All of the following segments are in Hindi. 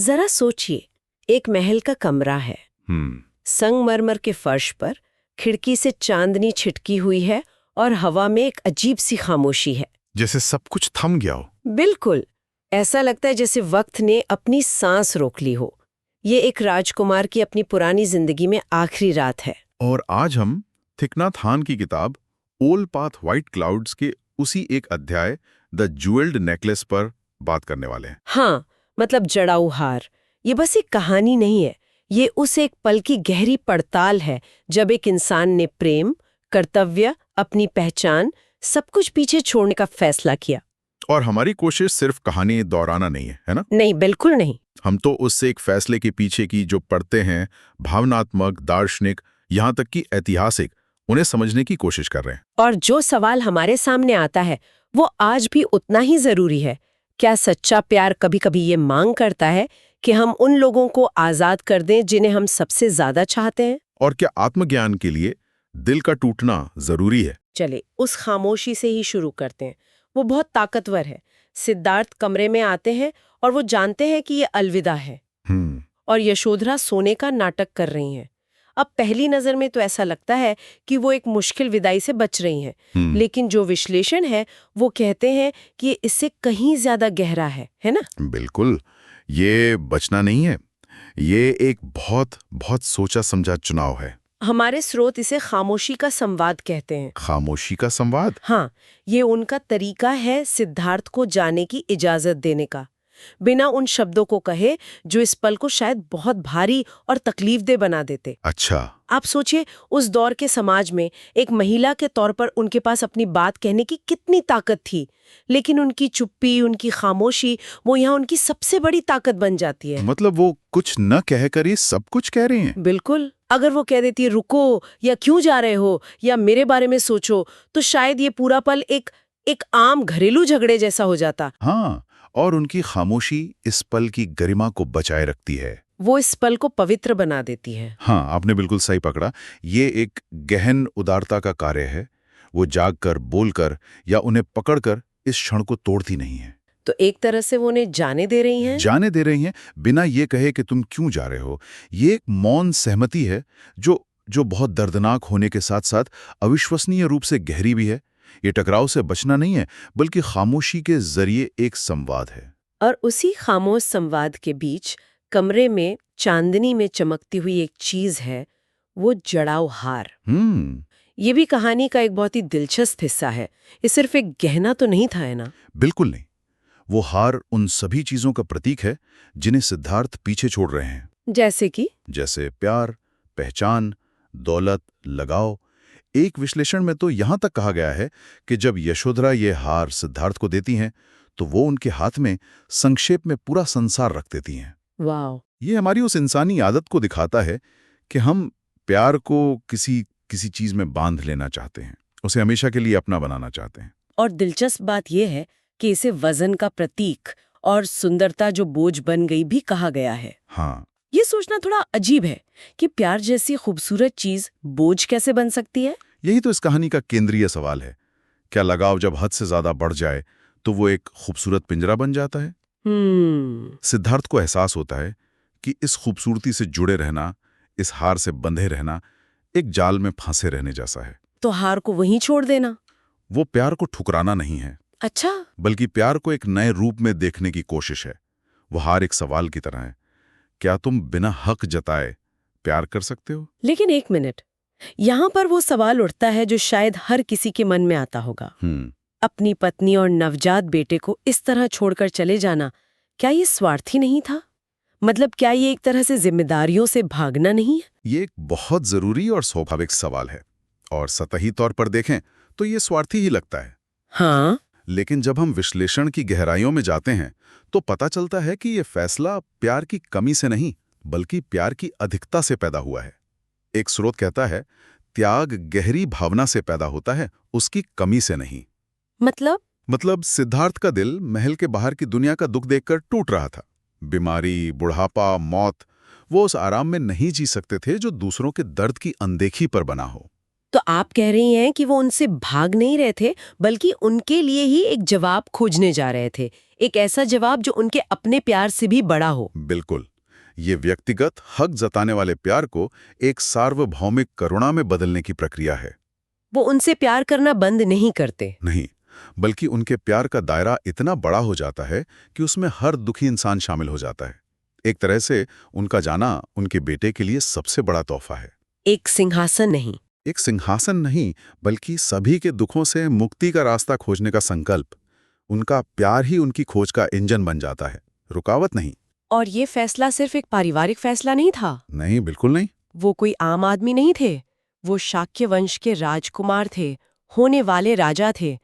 जरा सोचिए, एक महल का कमरा है। संगमरमर के फर्श पर खिड़की से चांदनी छिटकी हुई है और हवा में एक अजीब सी खामोशी है, जैसे सब कुछ थम गया हो। बिल्कुल ऐसा लगता है जैसे वक्त ने अपनी सांस रोक ली हो। ये एक राजकुमार की अपनी पुरानी जिंदगी में आखिरी रात है। और आज हम थिक नथ हान की किताब ओल पाथ व्हाइट क्लाउड्स के उसी एक अध्याय द ज्वेल्ड नेकलेस पर बात करने वाले हैं। हाँ, मतलब जड़ाऊ हार। ये बस एक कहानी नहीं है, ये उस एक पल की गहरी पड़ताल है जब एक इंसान ने प्रेम, कर्तव्य, अपनी पहचान सब कुछ पीछे छोड़ने का फैसला किया। और हमारी कोशिश सिर्फ कहानी दोहराना नहीं है ना? नहीं, बिल्कुल नहीं। हम तो उससे एक फैसले के पीछे की जो पढ़ते हैं, भावनात्मक, दार्शनिक, यहाँ तक कि ऐतिहासिक, उन्हें समझने की कोशिश कर रहे हैं। और जो सवाल हमारे सामने आता है वो आज भी उतना ही जरूरी है। क्या सच्चा प्यार कभी कभी ये मांग करता है कि हम उन लोगों को आजाद कर दें जिन्हें हम सबसे ज्यादा चाहते हैं? और क्या आत्मज्ञान के लिए दिल का टूटना जरूरी है? चले उस खामोशी से ही शुरू करते हैं। वो बहुत ताकतवर है। सिद्धार्थ कमरे में आते हैं और वो जानते हैं कि ये अलविदा है और यशोधरा सोने का नाटक कर रही हैं। अब पहली नजर में तो ऐसा लगता है कि वो एक मुश्किल विदाई से बच रही हैं, लेकिन जो विश्लेषण है वो कहते हैं कि ये इससे कहीं ज्यादा गहरा है ना? बिल्कुल, ये बचना नहीं है, ये एक बहुत बहुत सोचा समझा चुनाव है। हमारे स्रोत इसे खामोशी का संवाद कहते हैं। खामोशी का संवाद? हाँ, ये उनका तरीका है सिद्धार्थ को जाने की इजाजत देने का, बिना उन शब्दों को कहे जो इस पल को शायद बहुत भारी और तकलीफदेह बना देते। अच्छा। आप सोचिए, उस दौर के समाज में एक महिला के तौर पर उनके पास अपनी बात कहने की कितनी ताकत थी, लेकिन उनकी चुप्पी, उनकी खामोशी, वो यहाँ उनकी सबसे बड़ी ताकत बन जाती है। मतलब वो कुछ न कहकर ही सब कुछ कह रहे हैं। बिल्कुल। अगर वो कह देती है रुको, या क्यों जा रहे हो, या मेरे बारे में सोचो, तो शायद ये पूरा पल एक आम घरेलू झगड़े जैसा हो जाता। हाँ, और उनकी खामोशी इस पल की गरिमा को बचाए रखती है। वो इस पल को पवित्र बना देती है। हाँ, आपने बिल्कुल सही पकड़ा। ये एक गहन उदारता का कार्य है। वो जागकर, बोलकर या उन्हें पकड़कर इस क्षण को तोड़ती नहीं है। तो एक तरह से वो उन्हें जाने दे रही हैं। जाने दे रही हैं, बिना ये कहे कि तुम क्यों जा रहे हो। ये एक मौन सहमति है जो बहुत दर्दनाक होने के साथ साथ अविश्वसनीय रूप से गहरी भी है। ये टकराव से बचना नहीं है, बल्कि खामोशी के जरिए एक संवाद है। और उसी खामोश संवाद के बीच कमरे में चांदनी में चमकती हुई एक चीज है, वो जड़ाऊ हार। ये भी कहानी का एक बहुत ही दिलचस्प हिस्सा है। ये सिर्फ एक गहना तो नहीं था, है ना? बिल्कुल नहीं। वो हार उन सभी चीजों का प्रतीक है जिन्हें सिद्धार्थ पीछे छोड़ रहे हैं। जैसे प्यार, पहचान, दौलत, लगाव। एक विश्लेषण में तो यहां तक कहा गया है कि जब यशोधरा ये हार सिद्धार्थ को देती हैं, तो वो उनके हाथ में संक्षेप में पूरा संसार रख देती हैं। वाह! ये हमारी उस इंसानी आदत को दिखाता है कि हम प्यार को किसी चीज में बांध लेना चाहते हैं, उसे हमेशा के लिए अपना बनाना चाहते हैं। और दिलचस्प बात यह है कि इसे वजन का प्रतीक और सुंदरता जो बोझ बन गई भी कहा गया है। हाँ, ये सोचना थोड़ा अजीब है कि प्यार जैसी खूबसूरत चीज बोझ कैसे बन सकती है। यही तो इस कहानी का केंद्रीय सवाल है। क्या लगाव जब हद से ज्यादा बढ़ जाए तो वो एक खूबसूरत पिंजरा बन जाता है? सिद्धार्थ को एहसास होता है कि इस खूबसूरती से जुड़े रहना, इस हार से बंधे रहना, एक जाल में फंसे रहने जैसा है। तो हार को वहीं छोड़ देना? वो प्यार को ठुकराना नहीं है। अच्छा। बल्कि प्यार को एक नए रूप में देखने की कोशिश है। वो हार एक सवाल की तरह है, क्या तुम बिना हक जताए प्यार कर सकते हो? लेकिन एक मिनट, यहाँ पर वो सवाल उठता है जो शायद हर किसी के मन में आता होगा। अपनी पत्नी और नवजात बेटे को इस तरह छोड़कर चले जाना, क्या ये स्वार्थी नहीं था? मतलब क्या ये एक तरह से जिम्मेदारियों से भागना नहीं है? ये एक बहुत जरूरी और स्वाभाविक सवाल है, और सतही तौर पर देखें तो ये स्वार्थी ही लगता है। हाँ, लेकिन जब हम विश्लेषण की गहराइयों में जाते हैं तो पता चलता है कि ये फैसला प्यार की कमी से नहीं, बल्कि प्यार की अधिकता से पैदा हुआ है। एक स्रोत कहता है, त्याग गहरी भावना से पैदा होता है, उसकी कमी से नहीं। मतलब सिद्धार्थ का दिल महल के बाहर की दुनिया का दुख देखकर टूट रहा था। बीमारी, बुढ़ापा, मौत, वो उस आराम में नहीं जी सकते थे जो दूसरों के दर्द की अनदेखी पर बना हो। तो आप कह रही हैं कि वो उनसे भाग नहीं रहे थे, बल्कि उनके लिए ही एक जवाब खोजने जा रहे थे, एक ऐसा जवाब जो उनके अपने प्यार से भी बड़ा हो। बिल्कुल। ये व्यक्तिगत हक जताने वाले प्यार को एक सार्वभौमिक करुणा में बदलने की प्रक्रिया है। वो उनसे प्यार करना बंद नहीं करते। नहीं, बल्कि उनके प्यार का दायरा इतना बड़ा हो जाता है कि उसमें हर दुखी इंसान शामिल हो जाता है। एक तरह से उनका जाना उनके बेटे के लिए सबसे बड़ा तोहफा है। एक सिंहासन नहीं। एक सिंहासन नहीं, बल्कि सभी के दुखों से मुक्ति का रास्ता खोजने का संकल्प। उनका प्यार ही उनकी खोज का इंजन बन जाता है, रुकावट नहीं। और ये फैसला सिर्फ एक पारिवारिक फैसला नहीं था। नहीं, बिल्कुल नहीं। वो कोई आम आदमी नहीं थे। वो शाक्य वंश के राजकुमार थे, होने वाले राजा थे।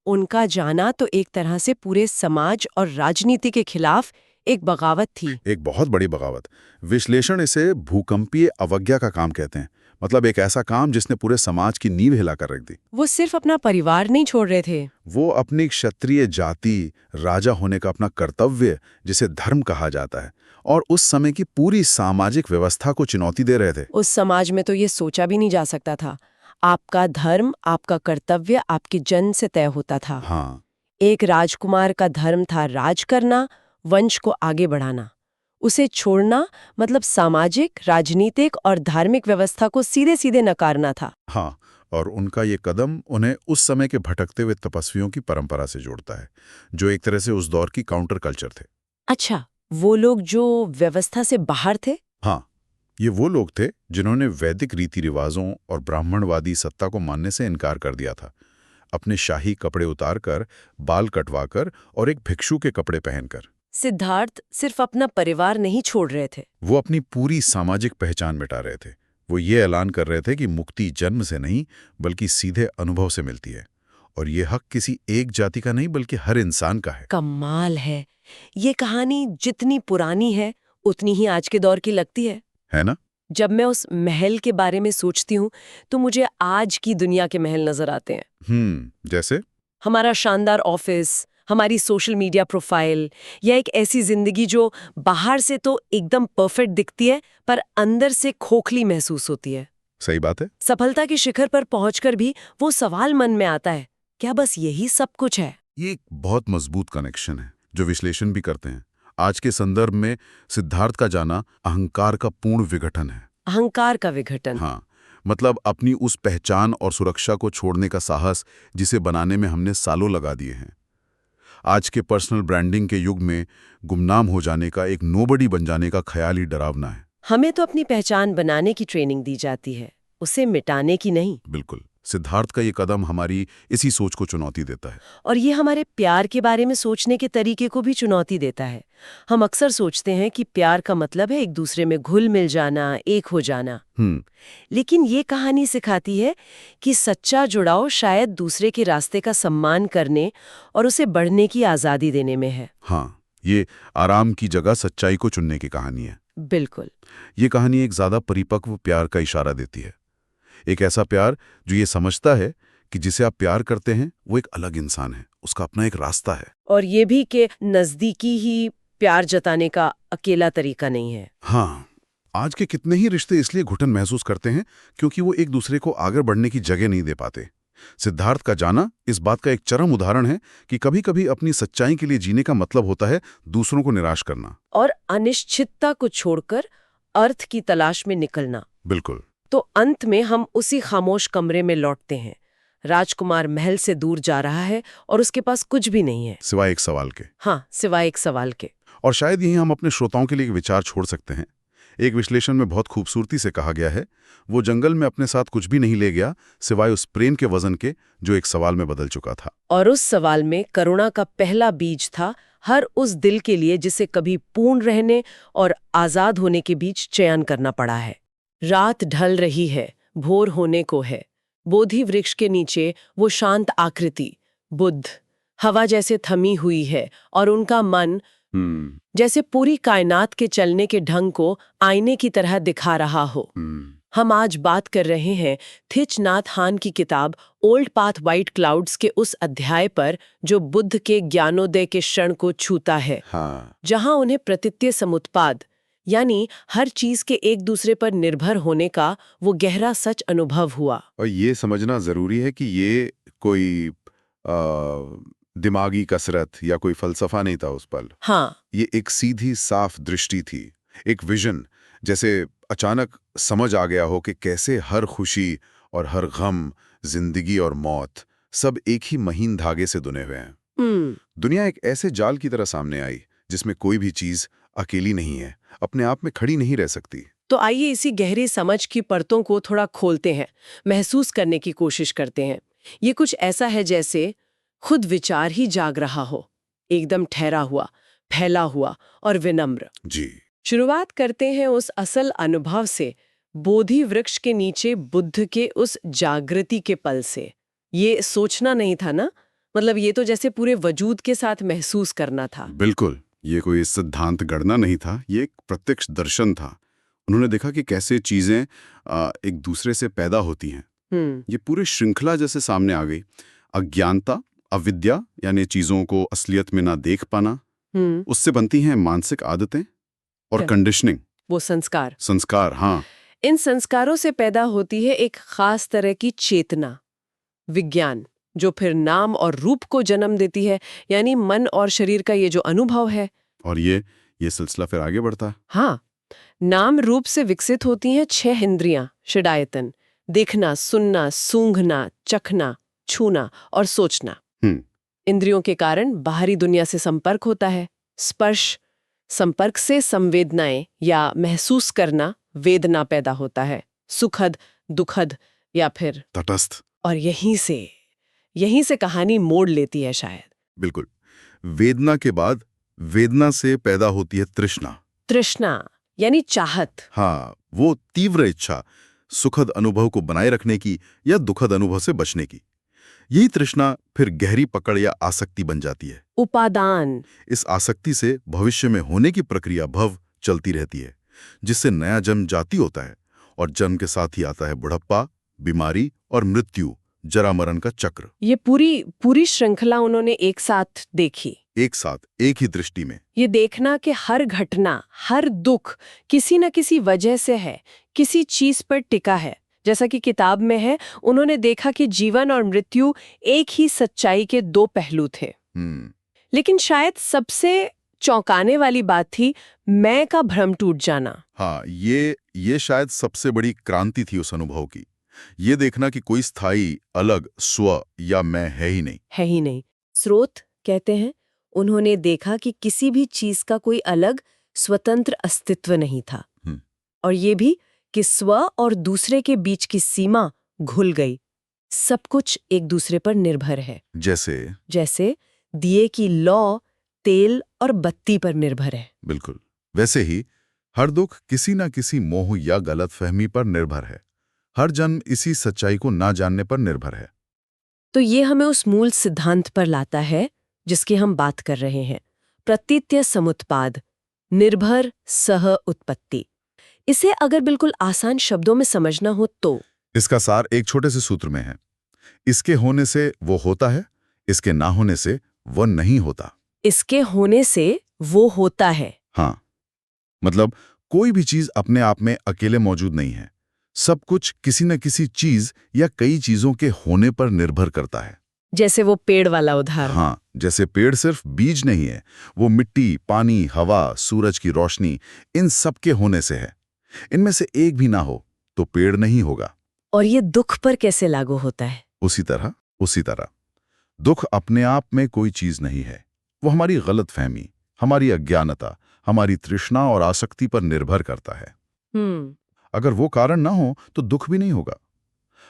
उनका जाना तो एक तरह से पूरे समाज और राजनीति के खिलाफ एक बगावत थी। एक बहुत बड़ी बगावत। विश्लेषण इसे भूकंपीय अवज्ञा का काम कहते हैं। मतलब एक ऐसा काम जिसने पूरे समाज की नींव हिलाकर रख दी। वो सिर्फ अपना परिवार नहीं छोड़ रहे थे। वो अपनी क्षत्रिय जाति, राजा होने का अपना कर्तव्य, जिसे धर्म कहा जाता है, और उस समय की पूरी सामाजिक व्यवस्था को चुनौती दे रहे थे। उस समाज में तो ये सोचा भी नहीं जा सकता था। आपका धर्म, आपका कर्तव्य आपके जन्म से तय होता था। हाँ। एक राजकुमार का धर्म था राज करना, वंश को आगे बढ़ाना। उसे छोड़ना मतलब सामाजिक, राजनीतिक और धार्मिक व्यवस्था को सीधे सीधे नकारना था। हाँ, और उनका ये कदम उन्हें उस समय के भटकते हुए तपस्वियों की परंपरा से जोड़ता है, जो एक तरह से उस दौर की काउंटर कल्चर थे। अच्छा, वो लोग जो व्यवस्था से बाहर थे? हाँ, ये वो लोग थे जिन्होंने वैदिक रीति रिवाजों और ब्राह्मणवादी सत्ता को मानने से इनकार कर दिया था। अपने शाही कपड़े उतारकर, बाल कटवाकर और एक भिक्षु के कपड़े पहनकर। सिद्धार्थ सिर्फ अपना परिवार नहीं छोड़ रहे थे। वो अपनी पूरी सामाजिक पहचान मिटा रहे थे। वो ये ऐलान कर रहे थे कि मुक्ति जन्म से नहीं, बल्कि सीधे अनुभव से मिलती है, और ये हक किसी एक जाति का नहीं, बल्कि हर इंसान का है। कमाल है। ये कहानी जितनी पुरानी है, उतनी ही आज के दौर की लगती है ना? जब मैं उस महल के बारे में सोचती हूँ, तो मुझे आज की दुनिया के महल नजर आते हैं। जैसे हमारा शानदार ऑफिस, हमारी सोशल मीडिया प्रोफाइल, या एक ऐसी जिंदगी जो बाहर से तो एकदम परफेक्ट दिखती है, पर अंदर से खोखली महसूस होती है। सही बात है। सफलता के शिखर पर पहुंचकर भी वो सवाल मन में आता है, क्या बस यही सब कुछ है? ये एक बहुत मजबूत कनेक्शन है, जो विश्लेषण भी करते हैं। आज के संदर्भ में सिद्धार्थ का जाना अहंकार का पूर्ण विघटन है। अहंकार का विघटन? हाँ, मतलब अपनी उस पहचान और सुरक्षा को छोड़ने का साहस, जिसे बनाने में हमने सालों लगा दिए हैं। आज के पर्सनल ब्रांडिंग के युग में गुमनाम हो जाने का, एक नोबडी बन जाने का ख्याल ही डरावना है। हमें तो अपनी पहचान बनाने की ट्रेनिंग दी जाती है, उसे मिटाने की नहीं। बिल्कुल। सिद्धार्थ का ये कदम हमारी इसी सोच को चुनौती देता है। और ये हमारे प्यार के बारे में सोचने के तरीके को भी चुनौती देता है। हम अक्सर सोचते हैं कि प्यार का मतलब है एक दूसरे में घुल मिल जाना, एक हो जाना। लेकिन ये कहानी सिखाती है कि सच्चा जुड़ाव शायद दूसरे के रास्ते का सम्मान करने और उसे बढ़ने की आज़ादी देने में है। हाँ, ये आराम की जगह सच्चाई को चुनने की कहानी है। बिल्कुल। ये कहानी एक ज्यादा परिपक्व प्यार का इशारा देती है। एक ऐसा प्यार जो ये समझता है कि जिसे आप प्यार करते हैं वो एक अलग इंसान है, उसका अपना एक रास्ता है। और ये भी कि नजदीकी ही प्यार जताने का अकेला तरीका नहीं है। हाँ, आज के कितने ही रिश्ते इसलिए घुटन महसूस करते हैं क्योंकि वो एक दूसरे को आगे बढ़ने की जगह नहीं दे पाते। सिद्धार्थ का जाना इस बात का एक चरम उदाहरण है कि कभी-कभी अपनी सच्चाई के लिए जीने का मतलब होता है दूसरों को निराश करना और अनिश्चितता को छोड़कर अर्थ की तलाश में निकलना। बिल्कुल। तो अंत में हम उसी खामोश कमरे में लौटते हैं। राजकुमार महल से दूर जा रहा है और उसके पास कुछ भी नहीं है सिवाय एक सवाल के। हाँ, सिवाय एक सवाल के। और शायद यही हम अपने श्रोताओं के लिए एक विचार छोड़ सकते हैं। एक विश्लेषण में बहुत खूबसूरती से कहा गया है, वो जंगल में अपने साथ कुछ भी नहीं ले गया सिवाय उस प्रेम के वजन के जो एक सवाल में बदल चुका था। और उस सवाल में करुणा का पहला बीज था, हर उस दिल के लिए जिसे कभी पूर्ण रहने और आजाद होने के बीच चयन करना पड़ा है। रात ढल रही है, भोर होने को है। बोधि वृक्ष के नीचे वो शांत आकृति, बुद्ध, हवा जैसे थमी हुई है और उनका मन जैसे पूरी कायनात के चलने के ढंग को आईने की तरह दिखा रहा हो। हम आज बात कर रहे हैं थिच नाथ हान की किताब ओल्ड पाथ व्हाइट क्लाउड्स के उस अध्याय पर जो बुद्ध के ज्ञानोदय के क्षण को छूता है। हाँ। जहां उन्हें प्रतीत्य समुत्पाद यानी हर चीज के एक दूसरे पर निर्भर होने का वो गहरा सच अनुभव हुआ। और ये समझना जरूरी है कि ये कोई दिमागी कसरत या कोई फलसफा नहीं था उस पल। हाँ, ये एक सीधी साफ दृष्टि थी, एक विजन, जैसे अचानक समझ आ गया हो कि कैसे हर खुशी और हर गम, जिंदगी और मौत सब एक ही महीन धागे से बुने हुए हैं। दुनिया एक ऐसे जाल की तरह सामने आई जिसमें कोई भी चीज अकेली नहीं है, अपने आप में खड़ी नहीं रह सकती। तो आइए इसी गहरी समझ की परतों को थोड़ा खोलते हैं, महसूस करने की कोशिश करते हैं। ये कुछ ऐसा है जैसे खुद विचार ही जाग रहा हो, एकदम ठहरा हुआ, फैला हुआ और विनम्र। जी। शुरुआत करते हैं उस असल अनुभव से, बोधि वृक्ष के नीचे बुद्ध के उस जागृति के पल से। ये सोचना नहीं था ना, मतलब ये तो जैसे पूरे वजूद के साथ महसूस करना था। बिल्कुल, ये कोई सिद्धांत गढ़ना नहीं था, ये एक प्रत्यक्ष दर्शन था। उन्होंने देखा कि कैसे चीजें एक दूसरे से पैदा होती हैं। ये पूरी श्रृंखला जैसे सामने आ गई। अज्ञानता, अविद्या यानी चीजों को असलियत में ना देख पाना, उससे बनती हैं मानसिक आदतें और कंडीशनिंग, वो संस्कार। हाँ। इन संस्कारों से पैदा होती है एक खास तरह की चेतना, विज्ञान, जो फिर नाम और रूप को जन्म देती है, यानी मन और शरीर का ये जो अनुभव है। और ये सिलसिला फिर आगे बढ़ता है। हाँ, नाम रूप से विकसित होती हैं 6 इंद्रियां, षडायतन, देखना, सुनना, सूंघना, चखना, छूना और सोचना। इंद्रियों के कारण बाहरी दुनिया से संपर्क होता है, स्पर्श, संपर्क से संवेदनाएं या महसूस करना, वेदना पैदा होता है, सुखद, दुखद या फिर तटस्थ। और यहीं से कहानी मोड़ लेती है शायद। बिल्कुल, वेदना के बाद वेदना से पैदा होती है तृष्णा यानी चाहत। हाँ, वो तीव्र इच्छा, सुखद अनुभव को बनाए रखने की या दुखद अनुभव से बचने की। यही तृष्णा फिर गहरी पकड़ या आसक्ति बन जाती है, उपादान। इस आसक्ति से भविष्य में होने की प्रक्रिया भव चलती रहती है, जिससे नया जन्म जाति होता है और जन्म के साथ ही आता है बुढ़प्पा, बीमारी और मृत्यु, जरा मरण का चक्र। ये पूरी श्रृंखला उन्होंने एक साथ देखी, एक ही दृष्टि में। ये देखना कि हर घटना, हर दुख किसी न किसी वजह से है, किसी चीज पर टिका है। जैसा कि किताब में है, उन्होंने देखा कि जीवन और मृत्यु एक ही सच्चाई के 2 पहलू थे। लेकिन शायद सबसे चौंकाने वाली बात थी मैं का भ्रम टूट जाना। हाँ, ये शायद सबसे बड़ी क्रांति थी उस अनुभव की। ये देखना कि कोई स्थायी अलग स्व या मैं है ही नहीं। स्रोत कहते हैं, उन्होंने देखा कि किसी भी चीज का कोई अलग स्वतंत्र अस्तित्व नहीं था, और ये भी कि स्व और दूसरे के बीच की सीमा घुल गई। सब कुछ एक दूसरे पर निर्भर है, जैसे दिए की लौ तेल और बत्ती पर निर्भर है। बिल्कुल, वैसे ही हर दुख किसी न किसी मोह या गलतफहमी पर निर्भर है। हर जन्म इसी सच्चाई को ना जानने पर निर्भर है। तो ये हमें उस मूल सिद्धांत पर लाता है जिसकी हम बात कर रहे हैं, प्रतीत्य समुत्पाद, निर्भर सह उत्पत्ति। इसे अगर बिल्कुल आसान शब्दों में समझना हो तो इसका सार एक छोटे से सूत्र में है, इसके होने से वो होता है, इसके ना होने से वो नहीं होता। इसके होने से वो होता है। हाँ, मतलब कोई भी चीज अपने आप में अकेले मौजूद नहीं है, सब कुछ किसी न किसी चीज या कई चीजों के होने पर निर्भर करता है। जैसे वो पेड़ वाला उदाहरण। हाँ, जैसे पेड़ सिर्फ बीज नहीं है, वो मिट्टी, पानी, हवा, सूरज की रोशनी, इन सब के होने से है। इनमें से एक भी ना हो तो पेड़ नहीं होगा। और ये दुख पर कैसे लागू होता है? उसी तरह दुख अपने आप में कोई चीज नहीं है, वो हमारी गलतफहमी, हमारी अज्ञानता, हमारी तृष्णा और आसक्ति पर निर्भर करता है। अगर वो कारण ना हो तो दुख भी नहीं होगा।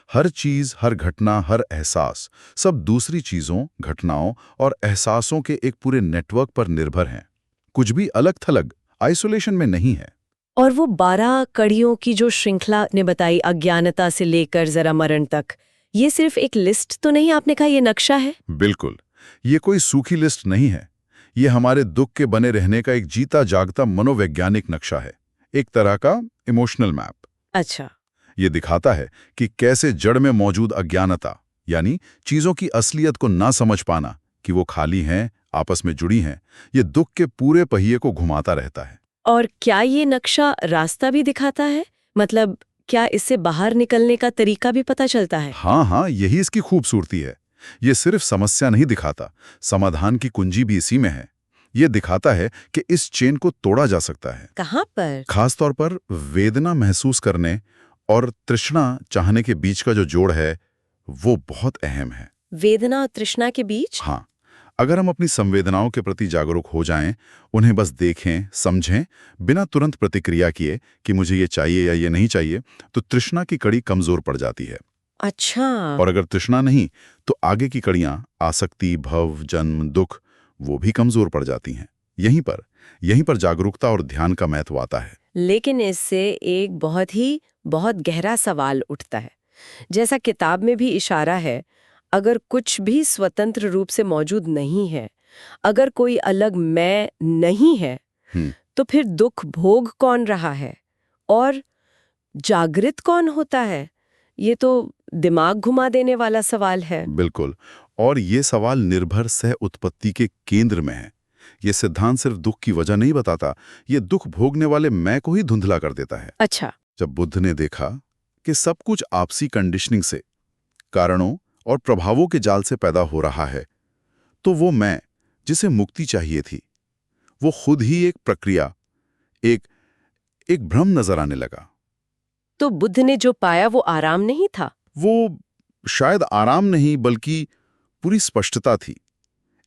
हर चीज, हर घटना, हर एहसास, सब दूसरी चीजों, घटनाओं और एहसासों के एक पूरे नेटवर्क पर निर्भर हैं। कुछ भी अलग थलग, आइसोलेशन में नहीं है। और वो 12 कड़ियों की जो श्रृंखला ने बताई, अज्ञानता से लेकर जरा मरण तक, ये सिर्फ एक लिस्ट तो नहीं, आपने कहा ये नक्शा है? बिल्कुल, ये कोई सूखी लिस्ट नहीं है। ये हमारे दुख के बने रहने का एक जीता जागता मनोवैज्ञानिक नक्शा है, एक तरह का इमोशनल मैप। अच्छा। ये दिखाता है कि कैसे जड़ में मौजूद अज्ञानता, यानी चीजों की असलियत को ना समझ पाना, कि वो खाली हैं, आपस में जुड़ी हैं, ये दुख के पूरे पहिए को घुमाता रहता है। और क्या ये नक्शा रास्ता भी दिखाता है? मतलब क्या इससे बाहर निकलने का तरीका भी पता चलता है? हाँ, यही इसकी खूबसूरती है। ये सिर्फ समस्या नहीं दिखाता, समाधान की कुंजी भी इसी में है। ये दिखाता है कि इस चेन को तोड़ा जा सकता है। कहाँ पर? खास तौर पर वेदना महसूस करने और तृष्णा चाहने के बीच का जो जोड़ है, वो बहुत अहम है। वेदना और तृष्णा के बीच? हाँ, अगर हम अपनी संवेदनाओं के प्रति जागरूक हो जाएं, उन्हें बस देखें, समझें, बिना तुरंत प्रतिक्रिया किए कि मुझे ये चाहिए या ये नहीं चाहिए, तो तृष्णा की कड़ी कमजोर पड़ जाती है। अच्छा। और अगर तृष्णा नहीं, तो आगे की कड़ियां आसक्ति, भव, जन्म, दुख, वो भी कमजोर पड़ जाती हैं। यहीं पर जागरूकता और ध्यान का महत्व आता है। लेकिन इससे एक बहुत गहरा सवाल उठता है। जैसा किताब में भी इशारा है, अगर कुछ भी स्वतंत्र रूप से मौजूद नहीं है, अगर कोई अलग मैं नहीं है, तो फिर दुख भोग कौन रहा है और जागृत कौन होता है? ये तो दिमाग घुमा देने वाला सवाल है। बिल्कुल, और ये सवाल निर्भर सह उत्पत्ति के केंद्र में है। ये सिद्धांत सिर्फ दुख की वजह नहीं बताता, ये दुख भोगने वाले मैं को ही धुंधला कर देता है। अच्छा। जब बुद्ध ने देखा कि सब कुछ आपसी कंडीशनिंग से, कारणों और प्रभावों के जाल से पैदा हो रहा है, तो वो मैं जिसे मुक्ति चाहिए थी, वो खुद ही एक प्रक्रिया, एक भ्रम नजर आने लगा। तो बुद्ध ने जो पाया वो आराम नहीं था? वो शायद आराम नहीं, बल्कि पूरी स्पष्टता थी।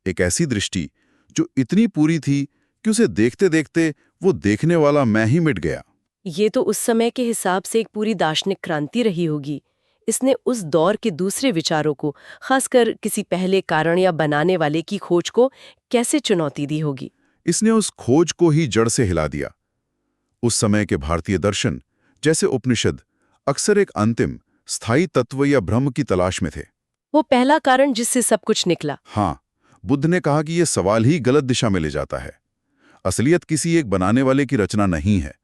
एक ऐसी दृष्टि जो इतनी पूरी थी कि उसे देखते देखते वो देखने वाला मैं ही मिट गया। ये तो उस समय के हिसाब से एक पूरी दार्शनिक क्रांति रही होगी। इसने उस दौर के दूसरे विचारों को, खासकर किसी पहले कारण या बनाने वाले की खोज को, कैसे चुनौती दी होगी? इसने उस खोज को ही जड़ से हिला दिया। उस समय के भारतीय दर्शन, जैसे उपनिषद, अक्सर एक अंतिम स्थायी तत्व या ब्रह्म की तलाश में थे। वो पहला कारण जिससे सब कुछ निकला। हाँ, बुद्ध ने कहा कि यह सवाल ही गलत दिशा में ले जाता है। असलियत किसी एक बनाने वाले की रचना नहीं है,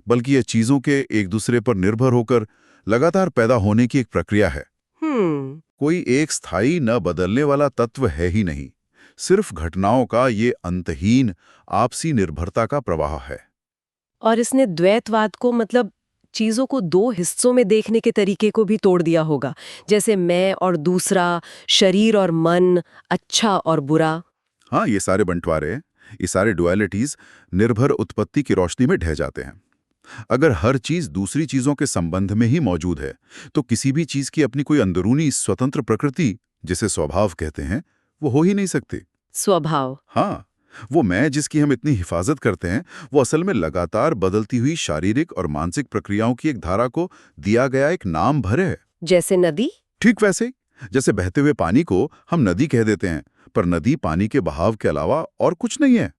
बल्कि यह चीजों के एक दूसरे पर निर्भर होकर लगातार पैदा होने की एक प्रक्रिया है। कोई एक स्थायी न बदलने वाला तत्व है ही नहीं, सिर्फ घटनाओं का ये अंतहीन आपसी निर्भरता का प्रवाह है। और इसने द्वैतवाद को, मतलब चीजों को दो हिस्सों में देखने के तरीके को भी तोड़ दिया होगा, जैसे मैं और दूसरा, शरीर और मन, अच्छा और बुरा। हाँ, ये सारे बंटवारे, ये सारे डुअलिटीज निर्भर उत्पत्ति की रोशनी में ढह जाते हैं। अगर हर चीज दूसरी चीजों के संबंध में ही मौजूद है, तो किसी भी चीज की अपनी कोई अंदरूनी स्वतंत्र प्रकृति, जिसे स्वभाव कहते हैं, वो हो ही नहीं सकती। स्वभाव? हाँ, वो मैं जिसकी हम इतनी हिफाजत करते हैं, वो असल में लगातार बदलती हुई शारीरिक और मानसिक प्रक्रियाओं की एक धारा को दिया गया एक नाम भर है। जैसे नदी? ठीक वैसे, जैसे बहते हुए पानी को हम नदी कह देते हैं, पर नदी पानी के बहाव के अलावा और कुछ नहीं है।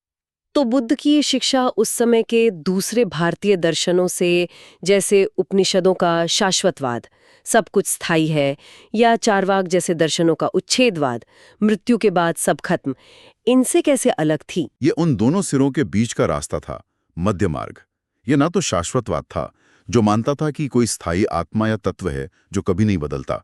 तो बुद्ध की ये शिक्षा उस समय के दूसरे भारतीय दर्शनों से, जैसे उपनिषदों का शाश्वतवाद, सब कुछ स्थायी है, या चारवाक जैसे दर्शनों का उच्छेदवाद, मृत्यु के बाद सब खत्म, इनसे कैसे अलग थी? ये उन दोनों सिरों के बीच का रास्ता था, मध्य मार्ग। ये ना तो शाश्वतवाद था, जो मानता था कि कोई स्थायी आत्मा या तत्व है जो कभी नहीं बदलता,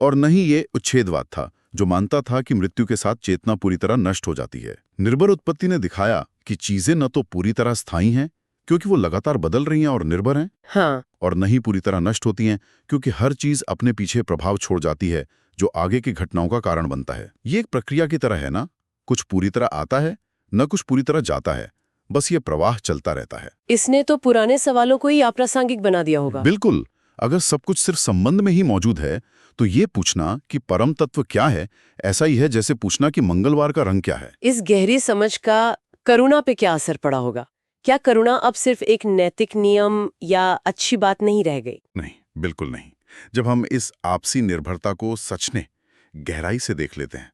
और न ही ये उच्छेदवाद था, जो मानता था कि मृत्यु के साथ चेतना पूरी तरह नष्ट हो जाती है। निर्भर उत्पत्ति ने दिखाया कि चीजें न तो पूरी तरह स्थायी हैं, क्योंकि वो लगातार बदल रही हैं और निर्भर हैं, हाँ, और न ही पूरी तरह नष्ट होती हैं, क्योंकि हर चीज अपने पीछे प्रभाव छोड़ जाती है, जो आगे की घटनाओं का कारण बनता है। ये एक प्रक्रिया की तरह है ना, कुछ पूरी तरह आता है, न कुछ पूरी तरह जाता है, बस ये प्रवाह चलता रहता है। इसने तो पुराने सवालों को ही अप्रासंगिक बना दिया होगा। बिल्कुल, अगर सब कुछ सिर्फ संबंध में ही मौजूद है, तो ये पूछना कि परम तत्व क्या है, ऐसा ही है जैसे पूछना कि मंगलवार का रंग क्या है। इस गहरी समझ का करुणा पे क्या असर पड़ा होगा? क्या करुणा अब सिर्फ एक नैतिक नियम या अच्छी बात नहीं रह गई? नहीं, बिल्कुल नहीं। जब हम इस आपसी निर्भरता को सच में गहराई से देख लेते हैं,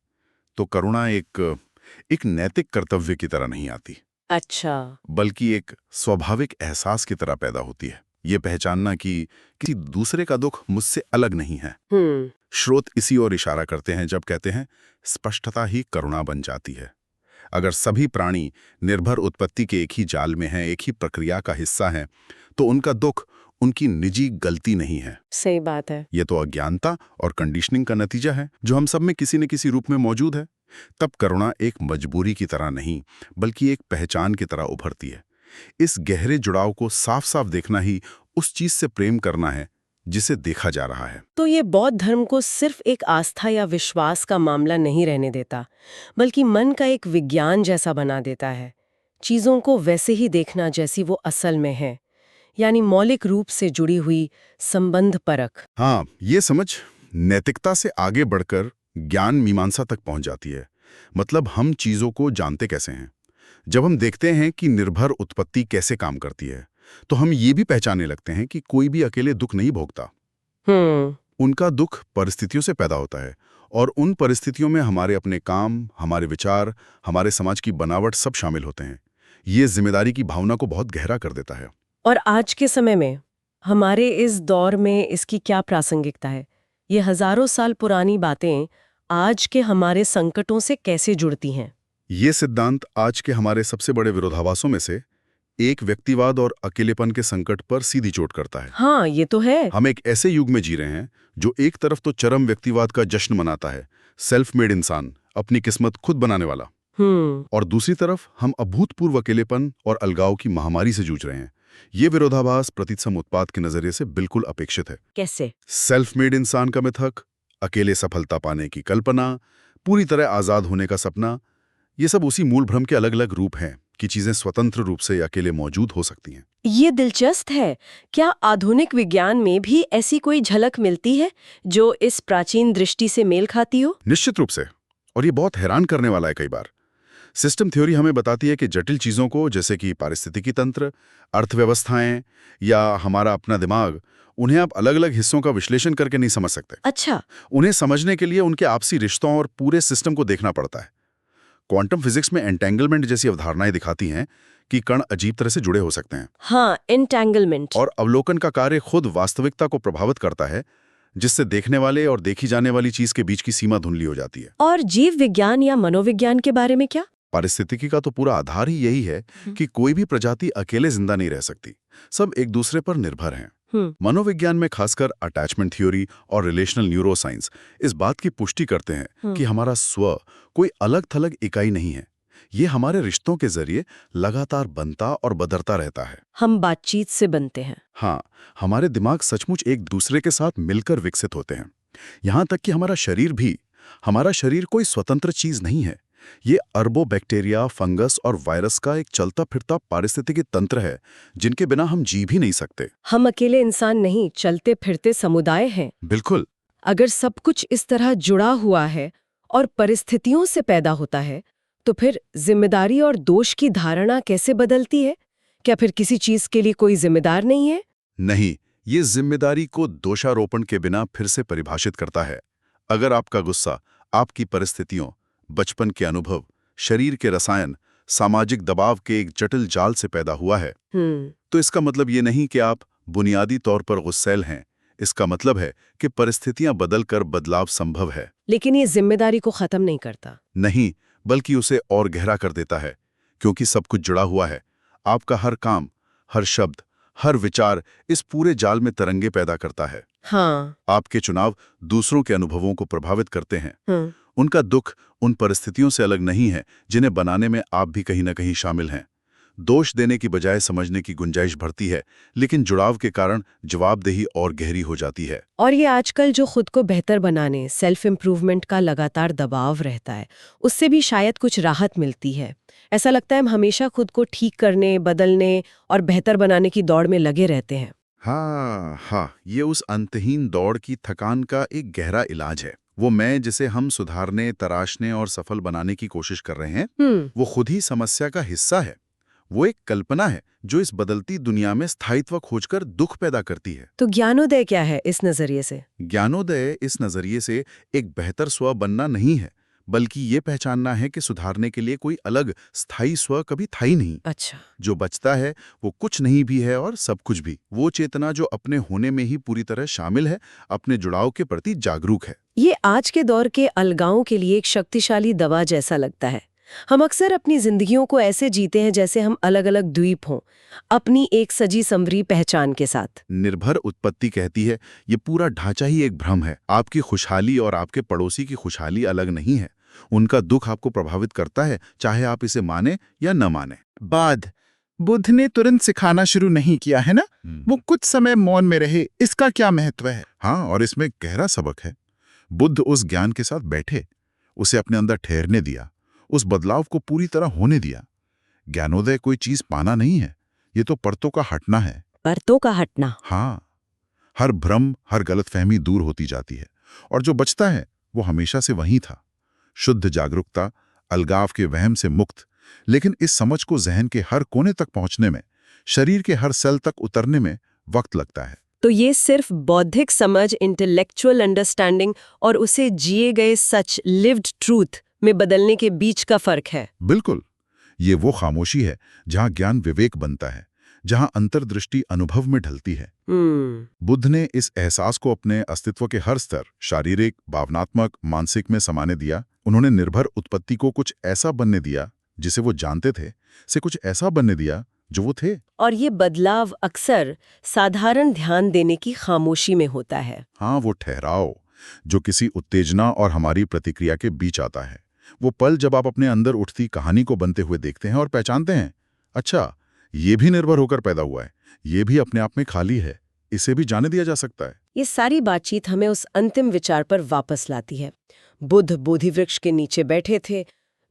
तो करुणा एक नैतिक कर्तव्य की तरह नहीं आती। अच्छा। बल्कि एक स्वाभाविक एहसास की तरह पैदा होती है। ये पहचानना कि किसी दूसरे का दुख मुझसे अलग नहीं है। स्रोत इसी ओर इशारा करते हैं जब कहते हैं स्पष्टता ही करुणा बन जाती है। अगर सभी प्राणी निर्भर उत्पत्ति के एक ही जाल में हैं, एक ही प्रक्रिया का हिस्सा हैं, तो उनका दुख उनकी निजी गलती नहीं है। सही बात है। ये तो अज्ञानता और कंडीशनिंग का नतीजा है, जो हम सब में किसी न किसी रूप में मौजूद है। तब करुणा एक मजबूरी की तरह नहीं, बल्कि एक पहचान की तरह उभरती है। इस गहरे जुड़ाव को साफ साफ देखना ही उस चीज से प्रेम करना है जिसे देखा जा रहा है। तो ये बौद्ध धर्म को सिर्फ एक आस्था या विश्वास का मामला नहीं रहने देता, बल्कि मन का एक विज्ञान जैसा बना देता है, चीजों को वैसे ही देखना जैसी वो असल में है, यानी मौलिक रूप से जुड़ी हुई संबंध परख। हाँ, ये समझ नैतिकता से आगे बढ़कर ज्ञान मीमांसा तक पहुंच जाती है। मतलब हम चीजों को जानते कैसे हैं। जब हम देखते हैं कि निर्भर उत्पत्ति कैसे काम करती है, तो हम ये भी पहचानने लगते हैं कि कोई भी अकेले दुख नहीं भोगता। उनका दुख परिस्थितियों से पैदा होता है, और उन परिस्थितियों में हमारे अपने काम, हमारे विचार, हमारे समाज की बनावट सब शामिल होते हैं। ये जिम्मेदारी की भावना को बहुत गहरा कर देता है। और आज के समय में हमारे इस दौर में इसकी क्या प्रासंगिकता है? ये हजारों साल पुरानी बातें आज के हमारे संकटों से कैसे जुड़ती हैं? ये सिद्धांत आज के हमारे सबसे बड़े विरोधाभासों में से एक, व्यक्तिवाद और अकेलेपन के संकट पर सीधी चोट करता है। हाँ, ये तो है। हम एक ऐसे युग में जी रहे हैं जो एक तरफ तो चरम व्यक्तिवाद का जश्न मनाता है, सेल्फ मेड इंसान, अपनी किस्मत खुद बनाने वाला, और दूसरी तरफ हम अभूतपूर्व अकेलेपन और अलगाव की महामारी से जूझ रहे हैं। ये विरोधाभास प्रतिसम उत्पाद के नजरिए से बिल्कुल अपेक्षित है। कैसे? सेल्फ मेड इंसान का मिथक, अकेले सफलता पाने की कल्पना, पूरी तरह आजाद होने का सपना, ये सब उसी मूल भ्रम के अलग अलग रूप हैं कि चीजें स्वतंत्र रूप से अकेले मौजूद हो सकती हैं। ये दिलचस्प है। क्या आधुनिक विज्ञान में भी ऐसी कोई झलक मिलती है जो इस प्राचीन दृष्टि से मेल खाती हो? निश्चित रूप से, और ये बहुत हैरान करने वाला है। कई बार सिस्टम थ्योरी हमें बताती है कि जटिल चीजों को, जैसे कि पारिस्थितिकी तंत्र, अर्थव्यवस्थाएं या हमारा अपना दिमाग, उन्हें आप अलग अलग हिस्सों का विश्लेषण करके नहीं समझ सकते। अच्छा। उन्हें समझने के लिए उनके आपसी रिश्तों और पूरे सिस्टम को देखना पड़ता है। क्वांटम फिजिक्स में एंटेंगलमेंट जैसी अवधारणाएं दिखाती हैं कि कण अजीब तरह से जुड़े हो सकते हैं। हाँ, एंटेंगलमेंट। और अवलोकन का कार्य खुद वास्तविकता को प्रभावित करता है, जिससे देखने वाले और देखी जाने वाली चीज के बीच की सीमा धुंधली हो जाती है। और जीव विज्ञान या मनोविज्ञान के बारे में क्या? पारिस्थितिकी का तो पूरा आधार ही यही है कि कोई भी प्रजाति अकेले जिंदा नहीं रह सकती, सब एक दूसरे पर निर्भर हैं। मनोविज्ञान में खासकर अटैचमेंट थ्योरी और रिलेशनल न्यूरोसाइंस इस बात की पुष्टि करते हैं कि हमारा स्व कोई अलग थलग इकाई नहीं है। ये हमारे रिश्तों के जरिए लगातार बनता और बदलता रहता है। हम बातचीत से बनते हैं। हाँ, हमारे दिमाग सचमुच एक दूसरे के साथ मिलकर विकसित होते हैं। यहाँ तक कि हमारा शरीर भी, हमारा शरीर कोई स्वतंत्र चीज नहीं है। ये अरबों बैक्टीरिया, फंगस और वायरस का एक चलता फिरता पारिस्थितिकी तंत्र है, जिनके बिना हम जी भी नहीं सकते। हम अकेले इंसान नहीं, चलते फिरते समुदाय हैं। बिल्कुल। अगर सब कुछ इस तरह जुड़ा हुआ है और परिस्थितियों से पैदा होता है, तो फिर जिम्मेदारी और दोष की धारणा कैसे बदलती है? क्या फिर किसी चीज के लिए कोई जिम्मेदार नहीं है? नहीं, ये जिम्मेदारी को दोषारोपण के बिना फिर से परिभाषित करता है। अगर आपका गुस्सा आपकी परिस्थितियों, बचपन के अनुभव, शरीर के रसायन, सामाजिक दबाव के एक जटिल जाल से पैदा हुआ है, तो इसका मतलब ये नहीं कि आप बुनियादी तौर पर गुस्सैल हैं। इसका मतलब है कि परिस्थितियां बदलकर बदलाव संभव है। लेकिन ये जिम्मेदारी को खत्म नहीं करता। नहीं, बल्कि उसे और गहरा कर देता है, क्योंकि सब कुछ जुड़ा हुआ है। आपका हर काम, हर शब्द, हर विचार इस पूरे जाल में तरंगे पैदा करता है। हाँ। आपके चुनाव दूसरों के अनुभवों को प्रभावित करते हैं। उनका दुख उन परिस्थितियों से अलग नहीं है जिन्हें बनाने में आप भी कहीं न कहीं शामिल हैं। दोष देने की बजाय समझने की गुंजाइश बढ़ती है, लेकिन जुड़ाव के कारण जवाबदेही और गहरी हो जाती है। और ये आजकल जो खुद को बेहतर बनाने, सेल्फ इम्प्रूवमेंट का लगातार दबाव रहता है, उससे भी शायद कुछ राहत मिलती है। ऐसा लगता है हम हमेशा खुद को ठीक करने, बदलने और बेहतर बनाने की दौड़ में लगे रहते हैं। हाँ, ये उस अंतहीन दौड़ की थकान का एक गहरा इलाज है। वो मैं जिसे हम सुधारने, तराशने और सफल बनाने की कोशिश कर रहे हैं, वो खुद ही समस्या का हिस्सा है। वो एक कल्पना है जो इस बदलती दुनिया में स्थायित्व खोजकर दुख पैदा करती है। तो ज्ञानोदय क्या है इस नजरिए से? ज्ञानोदय इस नजरिए से एक बेहतर स्व बनना नहीं है, बल्कि ये पहचानना है कि सुधारने के लिए कोई अलग स्थायी स्व कभी था ही नहीं। अच्छा। जो बचता है वो कुछ नहीं भी है और सब कुछ भी। वो चेतना जो अपने होने में ही पूरी तरह शामिल है, अपने जुड़ाव के प्रति जागरूक है। ये आज के दौर के अलगावों के लिए एक शक्तिशाली दवा जैसा लगता है। हम अक्सर अपनी जिंदगियों को ऐसे जीते हैं जैसे हम अलग अलग द्वीप हों, अपनी एक सजी संवरी पहचान के साथ। निर्भर उत्पत्ति कहती है ये पूरा ढांचा ही एक भ्रम है। आपकी खुशहाली और आपके पड़ोसी की खुशहाली अलग नहीं है। उनका दुख आपको प्रभावित करता है, चाहे आप इसे माने या न माने। बाद बुद्ध ने तुरंत सिखाना शुरू नहीं किया है ना, वो कुछ समय मौन में रहे, इसका क्या महत्व है? हाँ, और इसमें गहरा सबक है। बुद्ध उस ज्ञान के साथ बैठे, उसे अपने अंदर ठहरने दिया, उस बदलाव को पूरी तरह होने दिया। ज्ञानोदय कोई चीज पाना नहीं है, ये तो परतों का हटना है। परतों का हटना। हाँ, हर भ्रम, हर गलतफहमी दूर होती जाती है, और जो बचता है वो हमेशा से वही था, शुद्ध जागरूकता, अलगाव के वहम से मुक्त। लेकिन इस समझ को जहन के हर कोने तक पहुंचने में, शरीर के हर सेल तक उतरने में वक्त लगता है। तो ये सिर्फ बौद्धिक समझ, इंटेलेक्चुअल अंडरस्टैंडिंग और उसे जिए गए सच, लिव्ड ट्रूथ में बदलने के बीच का फर्क है। बिल्कुल, ये वो खामोशी है जहां ज्ञान विवेक बनता है, जहां अंतर्दृष्टि अनुभव में ढलती है। बुद्ध ने इस एहसास को अपने अस्तित्व के हर स्तर, शारीरिक, भावनात्मक, मानसिक में समाने दिया। उन्होंने निर्भर उत्पत्ति को कुछ ऐसा बनने दिया जिसे वो जानते थे, से कुछ ऐसा बनने दिया जो वो थे। और ये बदलाव अक्सर साधारण ध्यान देने की खामोशी में होता है। हाँ, वो ठहराव जो किसी उत्तेजना और हमारी प्रतिक्रिया के बीच आता है। वो पल जब आप अपने अंदर उठती कहानी को बनते हुए देखते हैं और पहचानते हैं, अच्छा, ये भी निर्भर होकर पैदा हुआ है, ये भी अपने आप में खाली है, इसे भी जाने दिया जा सकता है। ये सारी बातचीत हमें उस अंतिम विचार पर वापस लाती है। बुद्ध बोधि वृक्ष के नीचे बैठे थे,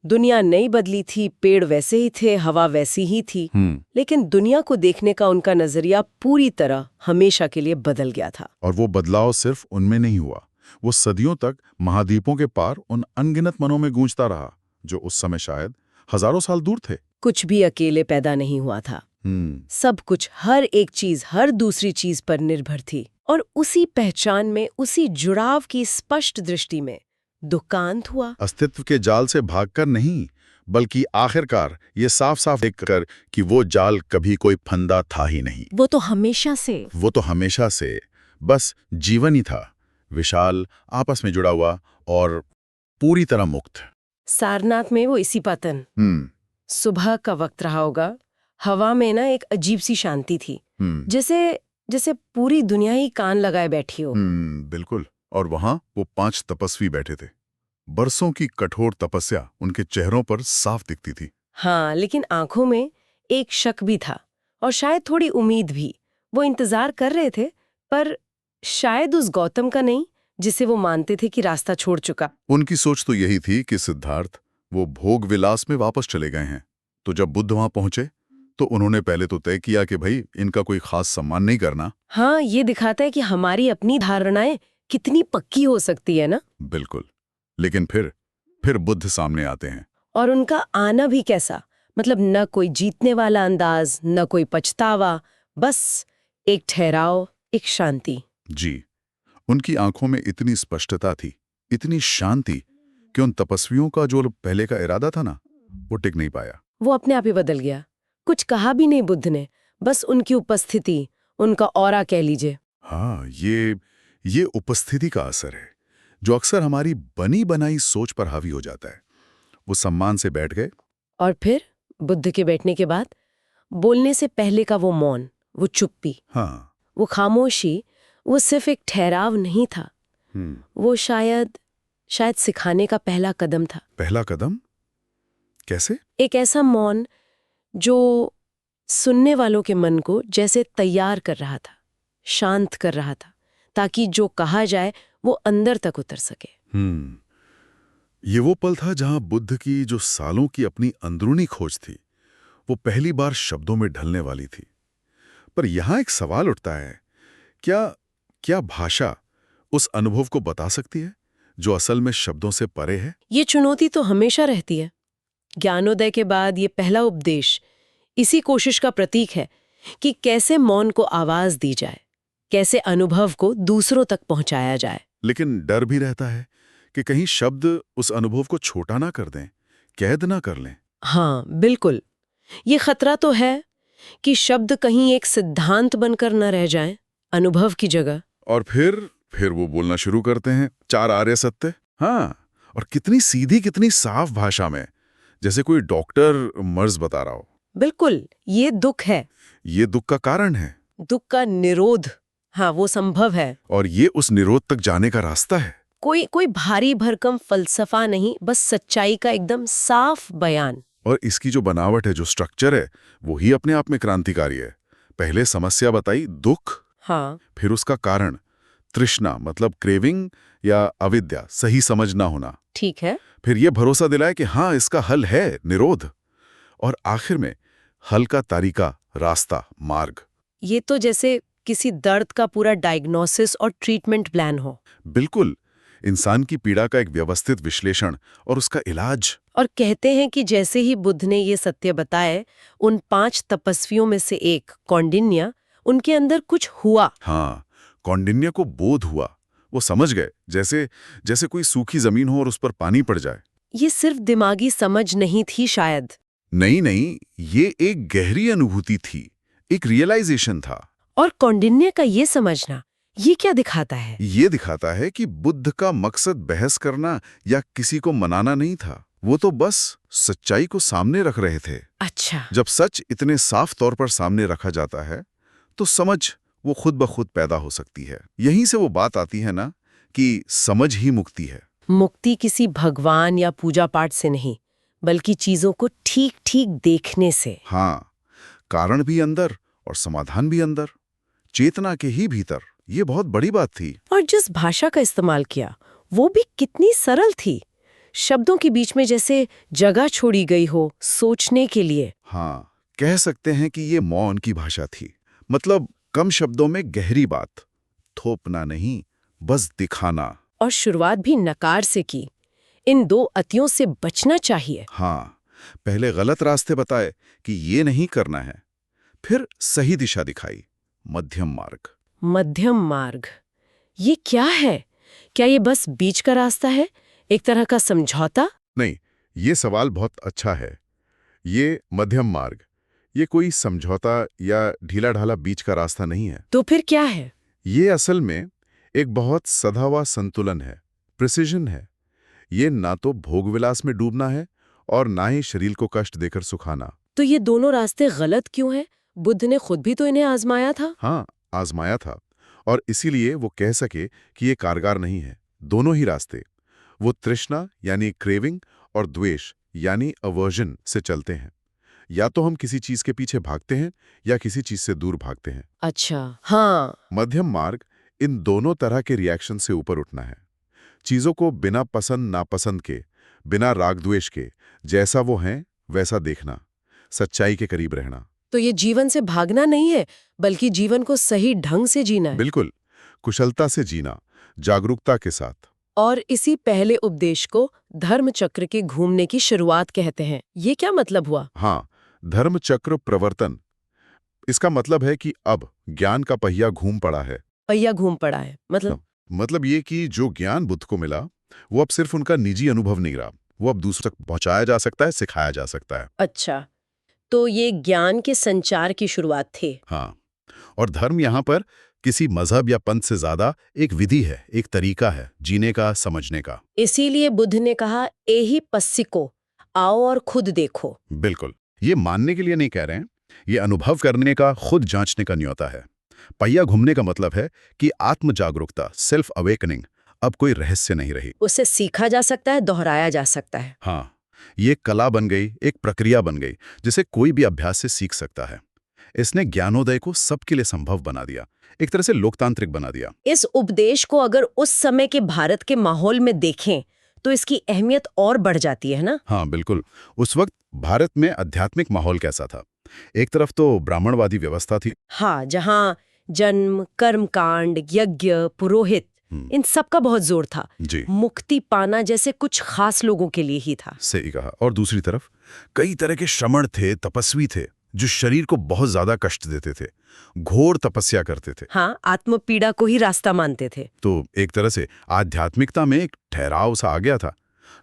दुनिया नहीं बदली थी, पेड़ वैसे ही थे, हवा वैसी ही थी, लेकिन दुनिया को देखने का उनका नजरिया पूरी तरह हमेशा के लिए बदल गया था। और वो बदलाव सिर्फ उनमें नहीं हुआ, वो सदियों तक महाद्वीपों के पार उन अनगिनत मनों में गूंजता रहा, जो उस समय शायद हजारों साल दूर थे। कुछ भी अकेले पैदा नहीं हुआ था। सब कुछ, हर एक चीज, हर दूसरी चीज पर निर्भर थी। और उसी पहचान में, उसी जुड़ाव की स्पष्ट दृष्टि में दुखांत हुआ। अस्तित्व के जाल से भागकर नहीं, बल्कि आखिरकार ये साफ साफ देखकर कि वो जाल कभी कोई फंदा था ही नहीं। वो तो हमेशा से बस जीवन ही था, विशाल, आपस में जुड़ा हुआ और पूरी तरह मुक्त। सारनाथ में वो इसी पतन। सुबह का वक्त रहा होगा, हवा में ना एक अजीब सी शांति थी, जैसे पूरी दुनिया ही कान लगाए बैठी हो। बिल्कुल। और वहां वो 5 तपस्वी बैठे थे। बरसों की कठोर तपस्या उनके चेहरों पर साफ दिखती थी। हाँ, लेकिन आंखों में एक शक भी था और शायद थोड़ी उम्मीद भी। वो इंतजार कर रहे थे, पर शायद उस गौतम का नहीं जिसे वो मानते थे कि रास्ता छोड़ चुका। उनकी सोच तो यही थी कि सिद्धार्थ वो भोग विलास में वापस चले गए हैं। तो जब बुद्ध वहां पहुंचे तो उन्होंने पहले तो तय किया कि भाई इनका कोई खास सम्मान नहीं करना। हाँ, ये दिखाता है कि हमारी अपनी धारणाएं कितनी पक्की हो सकती है ना। बिल्कुल। लेकिन फिर बुद्ध सामने आते हैं। और उनका आना भी कैसा, मतलब न कोई जीतने वाला अंदाज, न कोई पछतावा, बस एक ठहराव, एक शांति। जी, उनकी आंखों में इतनी स्पष्टता थी, इतनी शांति कि उन तपस्वियों का जो पहले का इरादा था ना, वो टिक नहीं पाया। वो अपने आप ही बदल गया। कुछ कहा भी नहीं बुद्ध ने, बस उनकी उपस्थिति, उनका ऑरा कह लीजिए। हाँ, ये उपस्थिति का असर है जो अक्सर हमारी बनी बनाई सोच पर हावी हो जाता है। वो सम्मान से बैठ गए। और फिर बुद्ध के बैठने के बाद बोलने से पहले का वो मौन, वो चुप्पी, हाँ, वो खामोशी, वो सिर्फ एक ठहराव नहीं था। वो शायद सिखाने का पहला कदम था। पहला कदम कैसे? एक ऐसा मौन जो सुनने वालों के मन को जैसे तैयार कर रहा था, शांत कर रहा था, ताकि जो कहा जाए वो अंदर तक उतर सके। ये वो पल था जहां बुद्ध की जो सालों की अपनी अंदरूनी खोज थी, वो पहली बार शब्दों में ढलने वाली थी। पर यहां एक सवाल उठता है, क्या भाषा उस अनुभव को बता सकती है जो असल में शब्दों से परे है? ये चुनौती तो हमेशा रहती है। ज्ञानोदय के बाद ये पहला उपदेश इसी कोशिश का प्रतीक है कि कैसे मौन को आवाज दी जाए, कैसे अनुभव को दूसरों तक पहुंचाया जाए। लेकिन डर भी रहता है कि कहीं शब्द उस अनुभव को छोटा ना कर दें, कैद ना कर लें। हाँ, बिल्कुल। ये खतरा तो है कि शब्द कहीं एक सिद्धांत बनकर न रह जाएं, अनुभव की जगह। और फिर वो बोलना शुरू करते हैं 4 आर्य सत्य। हाँ, और कितनी सीधी, कितनी साफ भाषा में, जैसे कोई डॉक्टर मर्ज बता रहा हो। बिल्कुल, ये दुख है। ये दुख का कारण है। दुख का निरोध, हाँ, वो संभव है। और ये उस निरोध तक जाने का रास्ता है। कोई भारी भरकम फलसफा नहीं, बस सच्चाई का एकदम साफ बयान। और इसकी जो बनावट है, जो स्ट्रक्चर है, वो ही अपने आप में क्रांतिकारी है। पहले समस्या बताई, दुख, हाँ, फिर उसका कारण, तृष्णा मतलब क्रेविंग या अविद्या, सही समझ ना होना, ठीक है, फिर ये भरोसा दिलाया कि हाँ इसका हल है, निरोध, और आखिर में हल का तरीका, रास्ता, मार्ग। ये तो जैसे किसी दर्द का पूरा डायग्नोसिस और ट्रीटमेंट प्लान हो। बिल्कुल, इंसान की पीड़ा का एक व्यवस्थित विश्लेषण और उसका इलाज। और कहते हैं कि जैसे ही बुद्ध ने ये सत्य बताए, उन 5 तपस्वियों में से एक कौंडिन्य, उनके अंदर कुछ हुआ। हाँ, कौंडिन्य को बोध हुआ, वो समझ गए, जैसे कोई सूखी जमीन हो और उस पर पानी पड़ जाए। ये सिर्फ दिमागी समझ नहीं थी शायद। नहीं, ये एक गहरी अनुभूति थी, एक रियलाइजेशन था। और कौंडिन्य का ये समझना, ये क्या दिखाता है? ये दिखाता है कि बुद्ध का मकसद बहस करना या किसी को मनाना नहीं था, वो तो बस सच्चाई को सामने रख रहे थे। अच्छा, जब सच इतने साफ तौर पर सामने रखा जाता है, तो समझ वो खुद ब खुद पैदा हो सकती है। यहीं से वो बात आती है ना कि समझ ही मुक्ति है। मुक्ति किसी भगवान या पूजा पाठ से नहीं, बल्कि चीजों को ठीक-ठीक देखने से। हाँ, कारण भी अंदर और समाधान भी अंदर, चेतना के ही भीतर। ये बहुत बड़ी बात थी। और जिस भाषा का इस्तेमाल किया, वो भी कितनी सरल थी। शब्दों के बीच में जैसे जगह छोड़ी गई हो सोचने के लिए। हाँ, कह सकते हैं कि ये मौन की भाषा थी। मतलब कम शब्दों में गहरी बात, थोपना नहीं, बस दिखाना। और शुरुआत भी नकार से की। इन 2 अतियों से बचना चाहिए। हाँ, पहले गलत रास्ते बताए कि ये नहीं करना है, फिर सही दिशा दिखाई, मध्यम मार्ग। मध्यम मार्ग, ये क्या है? क्या ये बस बीच का रास्ता है, एक तरह का समझौता? नहीं, ये सवाल बहुत अच्छा है। ये मध्यम मार्ग, ये कोई समझौता या ढीला ढाला बीच का रास्ता नहीं है। तो फिर क्या है? ये असल में एक बहुत सधा हुआ संतुलन है, प्रिसिजन है। ये ना तो भोग विलास में डूबना है और ना ही शरीर को कष्ट देकर सुखाना। तो ये दोनों रास्ते गलत क्यों हैं? बुद्ध ने खुद भी तो इन्हें आजमाया था। हाँ, आजमाया था, और इसीलिए वो कह सके कि ये कारगर नहीं है। दोनों ही रास्ते, वो तृष्णा यानी क्रेविंग और द्वेष यानी अवर्जन से चलते हैं। या तो हम किसी चीज के पीछे भागते हैं या किसी चीज से दूर भागते हैं। अच्छा, हाँ। मध्यम मार्ग इन दोनों तरह के रिएक्शन से ऊपर उठना है। चीजों को बिना पसंद नापसंद के, बिना राग द्वेष के, जैसा वो हैं वैसा देखना, सच्चाई के करीब रहना। तो ये जीवन से भागना नहीं है, बल्कि जीवन को सही ढंग से जीना है। बिल्कुल, कुशलता से जीना, जागरूकता के साथ। और इसी पहले उपदेश को धर्म चक्र के घूमने की शुरुआत कहते हैं। ये क्या मतलब हुआ? हाँ, धर्म चक्र प्रवर्तन। इसका मतलब है कि अब ज्ञान का पहिया घूम पड़ा है। पहिया घूम पड़ा है मतलब ये कि जो ज्ञान बुद्ध को मिला, वो अब सिर्फ उनका निजी अनुभव नहीं रहा, वो अब दूसरों तक पहुंचाया जा सकता है, सिखाया जा सकता है। अच्छा, तो ये ज्ञान के संचार की शुरुआत थी। हाँ, और धर्म यहाँ पर किसी मजहब या पंथ से ज्यादा एक विधि है, एक तरीका है जीने का, समझने का। इसीलिए बुद्ध ने कहा, एहि पस्सिको, आओ और खुद देखो। बिल्कुल, ये मानने के लिए नहीं कह रहे हैं, ये अनुभव करने का, खुद जांचने का न्योता है। पहिया घूमने का मतलब है कि आत्म जागरूकता, सेल्फ अवेकनिंग अब कोई रहस्य नहीं रही। उसे सीखा जा सकता है, दोहराया जा सकता है। हाँ, ये कला बन गई, एक प्रक्रिया बन गई, जिसे कोई भी अभ्यास से सीख सकता है। इसने ज्ञानोदय को सबके लिए संभव बना दिया, एक तरह से लोकतांत्रिक बना दिया। इस उपदेश को अगर उस समय के भारत के माहौल में देखें, तो इसकी अहमियत और बढ़ जाती है ना? हाँ, बिल्कुल। उस वक्त भारत में आध्यात्मिक माहौल कैसा था? एक तरफ तो ब्राह्मणवादी व्यवस्था थी। हाँ, जहाँ जन्म, कर्मकांड, यज्ञ, पुरोहित, इन सब का बहुत जोर था। जी, मुक्ति पाना जैसे कुछ खास लोगों के लिए ही था। सही कहा। और दूसरी तरफ कई तरह के श्रमण थे, तपस्वी थे, जो शरीर को बहुत ज्यादा कष्ट देते थे, घोर तपस्या करते थे। हाँ, आत्मपीड़ा को ही रास्ता मानते थे। तो एक तरह से आध्यात्मिकता में एक ठहराव सा आ गया था।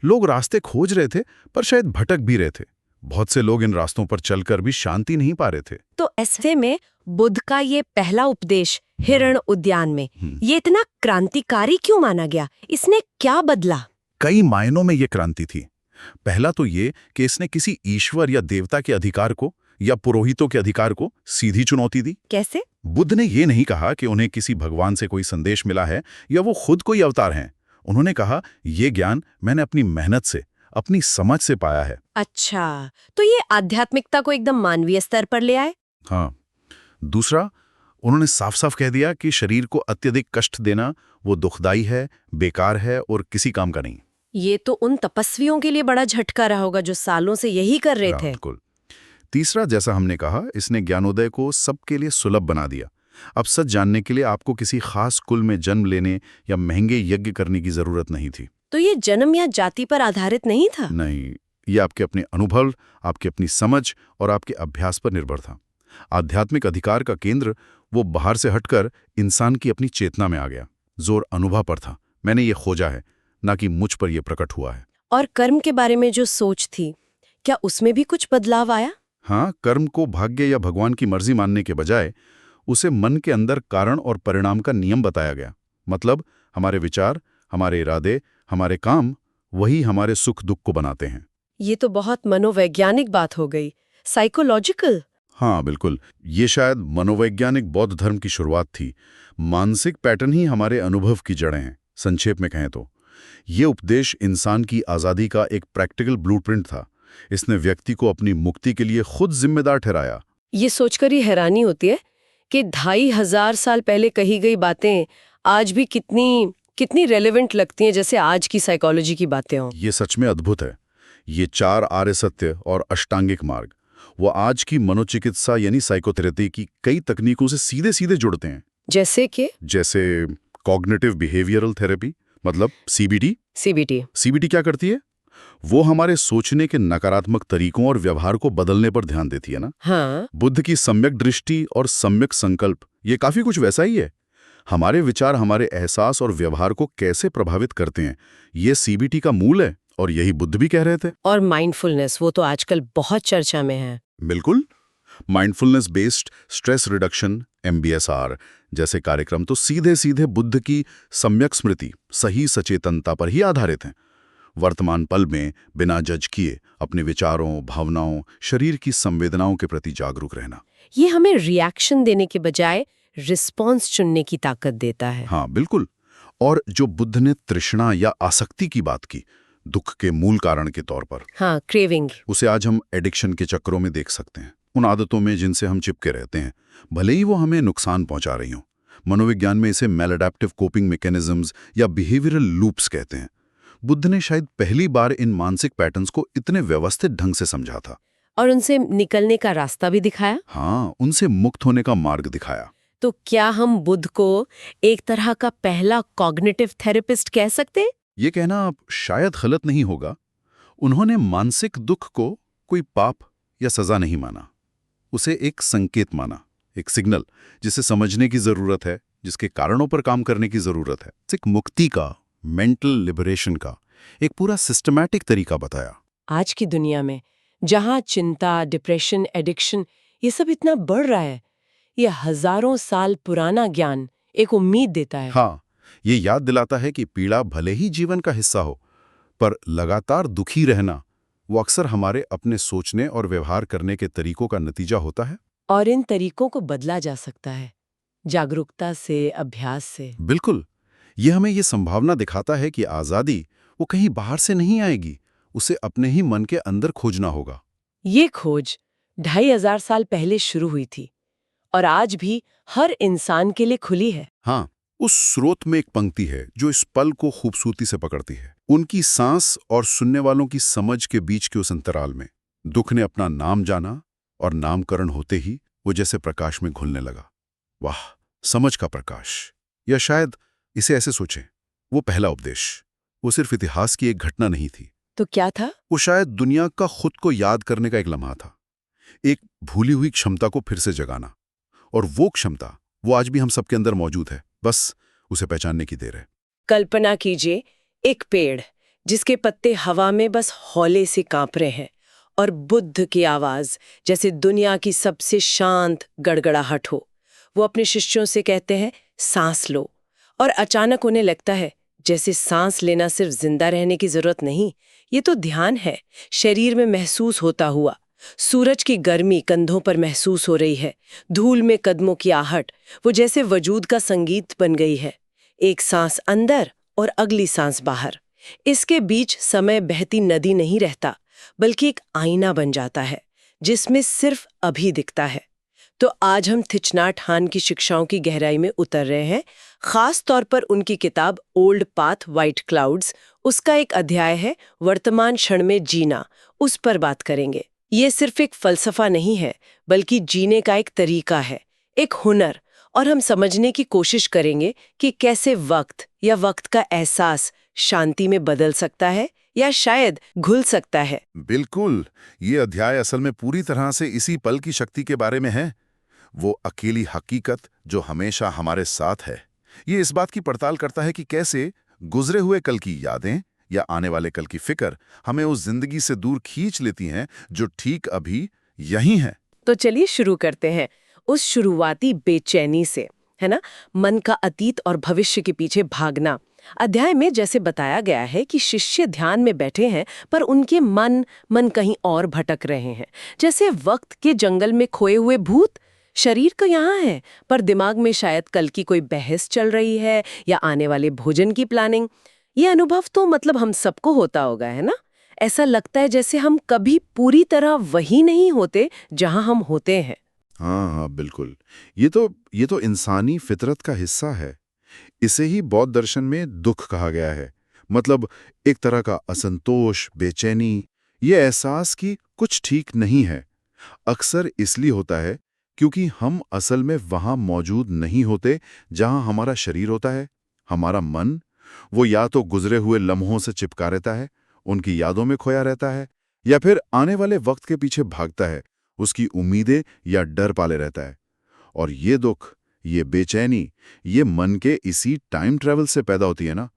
लोग रास्ते खोज रहे थे, पर शायद भटक भी रहे थे। बहुत से लोग इन रास्तों पर चलकर भी शांति नहीं पा रहे थे। तो ऐसे में बुद्ध का ये पहला उपदेश हिरण उद्यान में ये इतना क्रांतिकारी क्यों माना गया? इसने क्या बदला? कई मायनों में ये क्रांति थी। पहला तो ये कि इसने किसी ईश्वर या देवता के अधिकार को या पुरोहितों के अधिकार को सीधी चुनौती दी। कैसे? बुद्ध ने ये नहीं कहा कि उन्हें किसी भगवान से कोई संदेश मिला है या वो खुद कोई अवतार हैं। उन्होंने कहा, ये ज्ञान मैंने अपनी मेहनत से, अपनी समझ से पाया है। अच्छा, तो ये आध्यात्मिकता को एकदम मानवीय स्तर पर ले आए। हाँ। दूसरा, उन्होंने साफ साफ कह दिया कि शरीर को अत्यधिक कष्ट देना वो दुखदाई है, बेकार है और किसी काम का नहीं। ये तो उन तपस्वियों के लिए बड़ा झटका रहा होगा जो सालों से यही कर रहे थे। बिल्कुल। तीसरा, जैसा हमने कहा, इसने ज्ञानोदय को सबके लिए सुलभ बना दिया। अब सच जानने के लिए आपको किसी खास कुल में जन्म लेने या महंगे यज्ञ करने की जरूरत नहीं थी। तो ये जन्म या जाति पर आधारित नहीं था। नहीं, ये आपके अपने अनुभव, आपकी अपनी समझ और आपके अभ्यास पर निर्भर था। आध्यात्मिक अधिकार का केंद्र वो बाहर से हटकर इंसान की अपनी चेतना में आ गया। जोर अनुभव पर था, मैंने ये खोजा है, ना कि मुझ पर यह प्रकट हुआ है। और कर्म के बारे में जो सोच थी, क्या उसमें भी कुछ बदलाव आया? हाँ, कर्म को भाग्य या भगवान की मर्जी मानने के बजाय उसे मन के अंदर कारण और परिणाम का नियम बताया गया। मतलब हमारे विचार, हमारे इरादे, हमारे काम, वही हमारे सुख दुख को बनाते हैं। ये तो बहुत मनोवैज्ञानिक बात हो गई, साइकोलॉजिकल। हाँ बिल्कुल, ये शायद मनोवैज्ञानिक बौद्ध धर्म की शुरुआत थी। मानसिक पैटर्न ही हमारे अनुभव की जड़ें हैं, संक्षेप में कहें तो। ये उपदेश इंसान की आज़ादी का एक प्रैक्टिकल ब्लूप्रिंट था। इसने व्यक्ति को अपनी मुक्ति के लिए खुद जिम्मेदार ठहराया। ये सोचकर ही हैरानी होती है कि 2500 साल पहले कही गई बातें आज भी कितनी रेलेवेंट लगती हैं, जैसे आज की साइकोलॉजी की बातें हों। ये सच में अद्भुत है। ये 4 आर्य सत्य और अष्टांगिक मार्ग वो आज की मनोचिकित्सा यानी साइकोथेरेपी की कई तकनीकों से सीधे सीधे जुड़ते हैं। जैसे कॉग्निटिव बिहेवियरल थेरेपी, मतलब सीबीटी। सीबीटी क्या करती है? वो हमारे सोचने के नकारात्मक तरीकों और व्यवहार को बदलने पर ध्यान देती है ना। हाँ। बुद्ध की सम्यक दृष्टि और सम्यक संकल्प, ये काफी कुछ वैसा ही है। हमारे विचार हमारे एहसास और व्यवहार को कैसे प्रभावित करते हैं, ये सीबीटी का मूल है, और यही बुद्ध भी कह रहे थे। और माइंडफुलनेस, वो तो आजकल बहुत चर्चा में है। बिल्कुल, mindfulness based stress reduction MBSR जैसे कार्यक्रम तो सीधे सीधे बुद्ध की सम्यक स्मृति, सही सचेतनता पर ही आधारित हैं। वर्तमान पल में बिना जज किए अपने विचारों, भावनाओं, शरीर की संवेदनाओं के प्रति जागरूक रहना। ये हमें रिएक्शन देने के बजाय रिस्पॉन्स चुनने की ताकत देता है। हाँ बिल्कुल। और जो बुद्ध ने तृष्णा या आसक्ति की बात की, दुख के मूल कारण के तौर पर, हाँ, क्रेविंग, उसे आज हम एडिक्शन के चक्रों में देख सकते हैं। उन आदतों में जिनसे हम चिपके रहते हैं, भले ही वो हमें नुकसान पहुंचा रही हों। मनोविज्ञान में इसे मैलअडैप्टिव कोपिंग मैकेनिज्म्स या बिहेवियरल लूप्स कहते हैं। बुद्ध ने शायद पहली बार इन मानसिक पैटर्न्स को इतने व्यवस्थित ढंग से समझा था। और उनसे निकलने का रास्ता भी दिखाया। हाँ, उनसे मुक्त होने का मार्ग दिखाया। तो क्या हम बुद्ध को एक तरह का पहला कॉग्निटिव थेरेपिस्ट कह सकते हैं? ये कहना शायद गलत नहीं होगा। उन्होंने मानसिक दुख को कोई पाप या सजा नहीं माना, उसे एक संकेत माना, एक सिग्नल जिसे समझने की जरूरत है, जिसके कारणों पर काम करने की जरूरत है। एक मुक्ति का, मेंटल लिबरेशन का एक पूरा सिस्टमैटिक तरीका बताया। आज की दुनिया में जहां चिंता, डिप्रेशन, एडिक्शन ये सब इतना बढ़ रहा है, ये हजारों साल पुराना ज्ञान एक उम्मीद देता है। हाँ, ये याद दिलाता है कि पीड़ा भले ही जीवन का हिस्सा हो, पर लगातार दुखी रहना वो अक्सर हमारे अपने सोचने और व्यवहार करने के तरीकों का नतीजा होता है। और इन तरीकों को बदला जा सकता है जागरूकता से, अभ्यास से। बिल्कुल, ये हमें ये संभावना दिखाता है कि आज़ादी वो कहीं बाहर से नहीं आएगी, उसे अपने ही मन के अंदर खोजना होगा। ये खोज 2500 साल पहले शुरू हुई थी और आज भी हर इंसान के लिए खुली है। हाँ, उस स्रोत में एक पंक्ति है जो इस पल को खूबसूरती से पकड़ती है। उनकी सांस और सुनने वालों की समझ के बीच के उस अंतराल में दुख ने अपना नाम जाना, और नामकरण होते ही वो जैसे प्रकाश में घुलने लगा। वाह, समझ का प्रकाश। या शायद इसे ऐसे सोचें, वो पहला उपदेश वो सिर्फ इतिहास की एक घटना नहीं थी। तो क्या था? वो शायद दुनिया का खुद को याद करने का एक लम्हा था, एक भूली हुई क्षमता को फिर से जगाना। और वो क्षमता वो आज भी हम सबके अंदर मौजूद है, बस उसे पहचानने की देर है। कल्पना कीजिए एक पेड़ जिसके पत्ते हवा में बस हौले से कांप रहे हैं, और बुद्ध की आवाज जैसे दुनिया की सबसे शांत गड़गड़ाहट हो। वो अपने शिष्यों से कहते हैं, सांस लो, और अचानक उन्हें लगता है जैसे सांस लेना सिर्फ जिंदा रहने की जरूरत नहीं, ये तो ध्यान है, शरीर में महसूस होता हुआ। सूरज की गर्मी कंधों पर महसूस हो रही है, धूल में कदमों की आहट, वो जैसे वजूद का संगीत बन गई है। एक सांस अंदर और अगली सांस बाहर, इसके बीच समय बहती नदी नहीं रहता, बल्कि एक आईना बन जाता है जिसमें सिर्फ अभी दिखता है। तो आज हम थिच नाट हान की शिक्षाओं की गहराई में उतर रहे हैं, खास तौर पर उनकी किताब ओल्ड पाथ व्हाइट क्लाउड्स, उसका एक अध्याय है वर्तमान क्षण में जीना, उस पर बात करेंगे। ये सिर्फ एक फलसफा नहीं है, बल्कि जीने का एक तरीका है, एक हुनर। और हम समझने की कोशिश करेंगे कि कैसे वक्त या वक्त का एहसास शांति में बदल सकता है या शायद घुल सकता है। बिल्कुल, ये अध्याय असल में पूरी तरह से इसी पल की शक्ति के बारे में है, वो अकेली हकीकत जो हमेशा हमारे साथ है। ये इस बात की पड़ताल करता है कि कैसे गुजरे हुए कल की यादें या आने वाले कल की फिक्र हमें उस जिंदगी से दूर खींच लेती हैं जो ठीक अभी यहीं है। तो चलिए शुरू करते हैं उस शुरुआती बेचैनी से, है ना, मन का अतीत और भविष्य के पीछे भागना। अध्याय में जैसे बताया गया है कि शिष्य ध्यान में बैठे हैं पर उनके मन कहीं और भटक रहे हैं, जैसे वक्त के जंगल में खोए हुए भूत। शरीर तो यहाँ है पर दिमाग में शायद कल की कोई बहस चल रही है या आने वाले भोजन की प्लानिंग। ये अनुभव तो मतलब हम सबको होता होगा, है ना। ऐसा लगता है जैसे हम कभी पूरी तरह वही नहीं होते जहां हम होते हैं। हाँ, बिल्कुल। ये तो इंसानी फितरत का हिस्सा है। इसे ही बौद्ध दर्शन में दुख कहा गया है। मतलब एक तरह का असंतोष, बेचैनी, ये एहसास कि कुछ ठीक नहीं है। अक्सर इसलिए होता है क्योंकि हम असल में वहां मौजूद नहीं होते जहां हमारा शरीर होता है। हमारा मन, वो या तो गुजरे हुए लम्हों से चिपका रहता है, उनकी यादों में खोया रहता है, या फिर आने वाले वक्त के पीछे भागता है, उसकी उम्मीदें या डर पाले रहता है। और ये दुख, ये बेचैनी, ये मन के इसी टाइम ट्रेवल से पैदा होती है ना।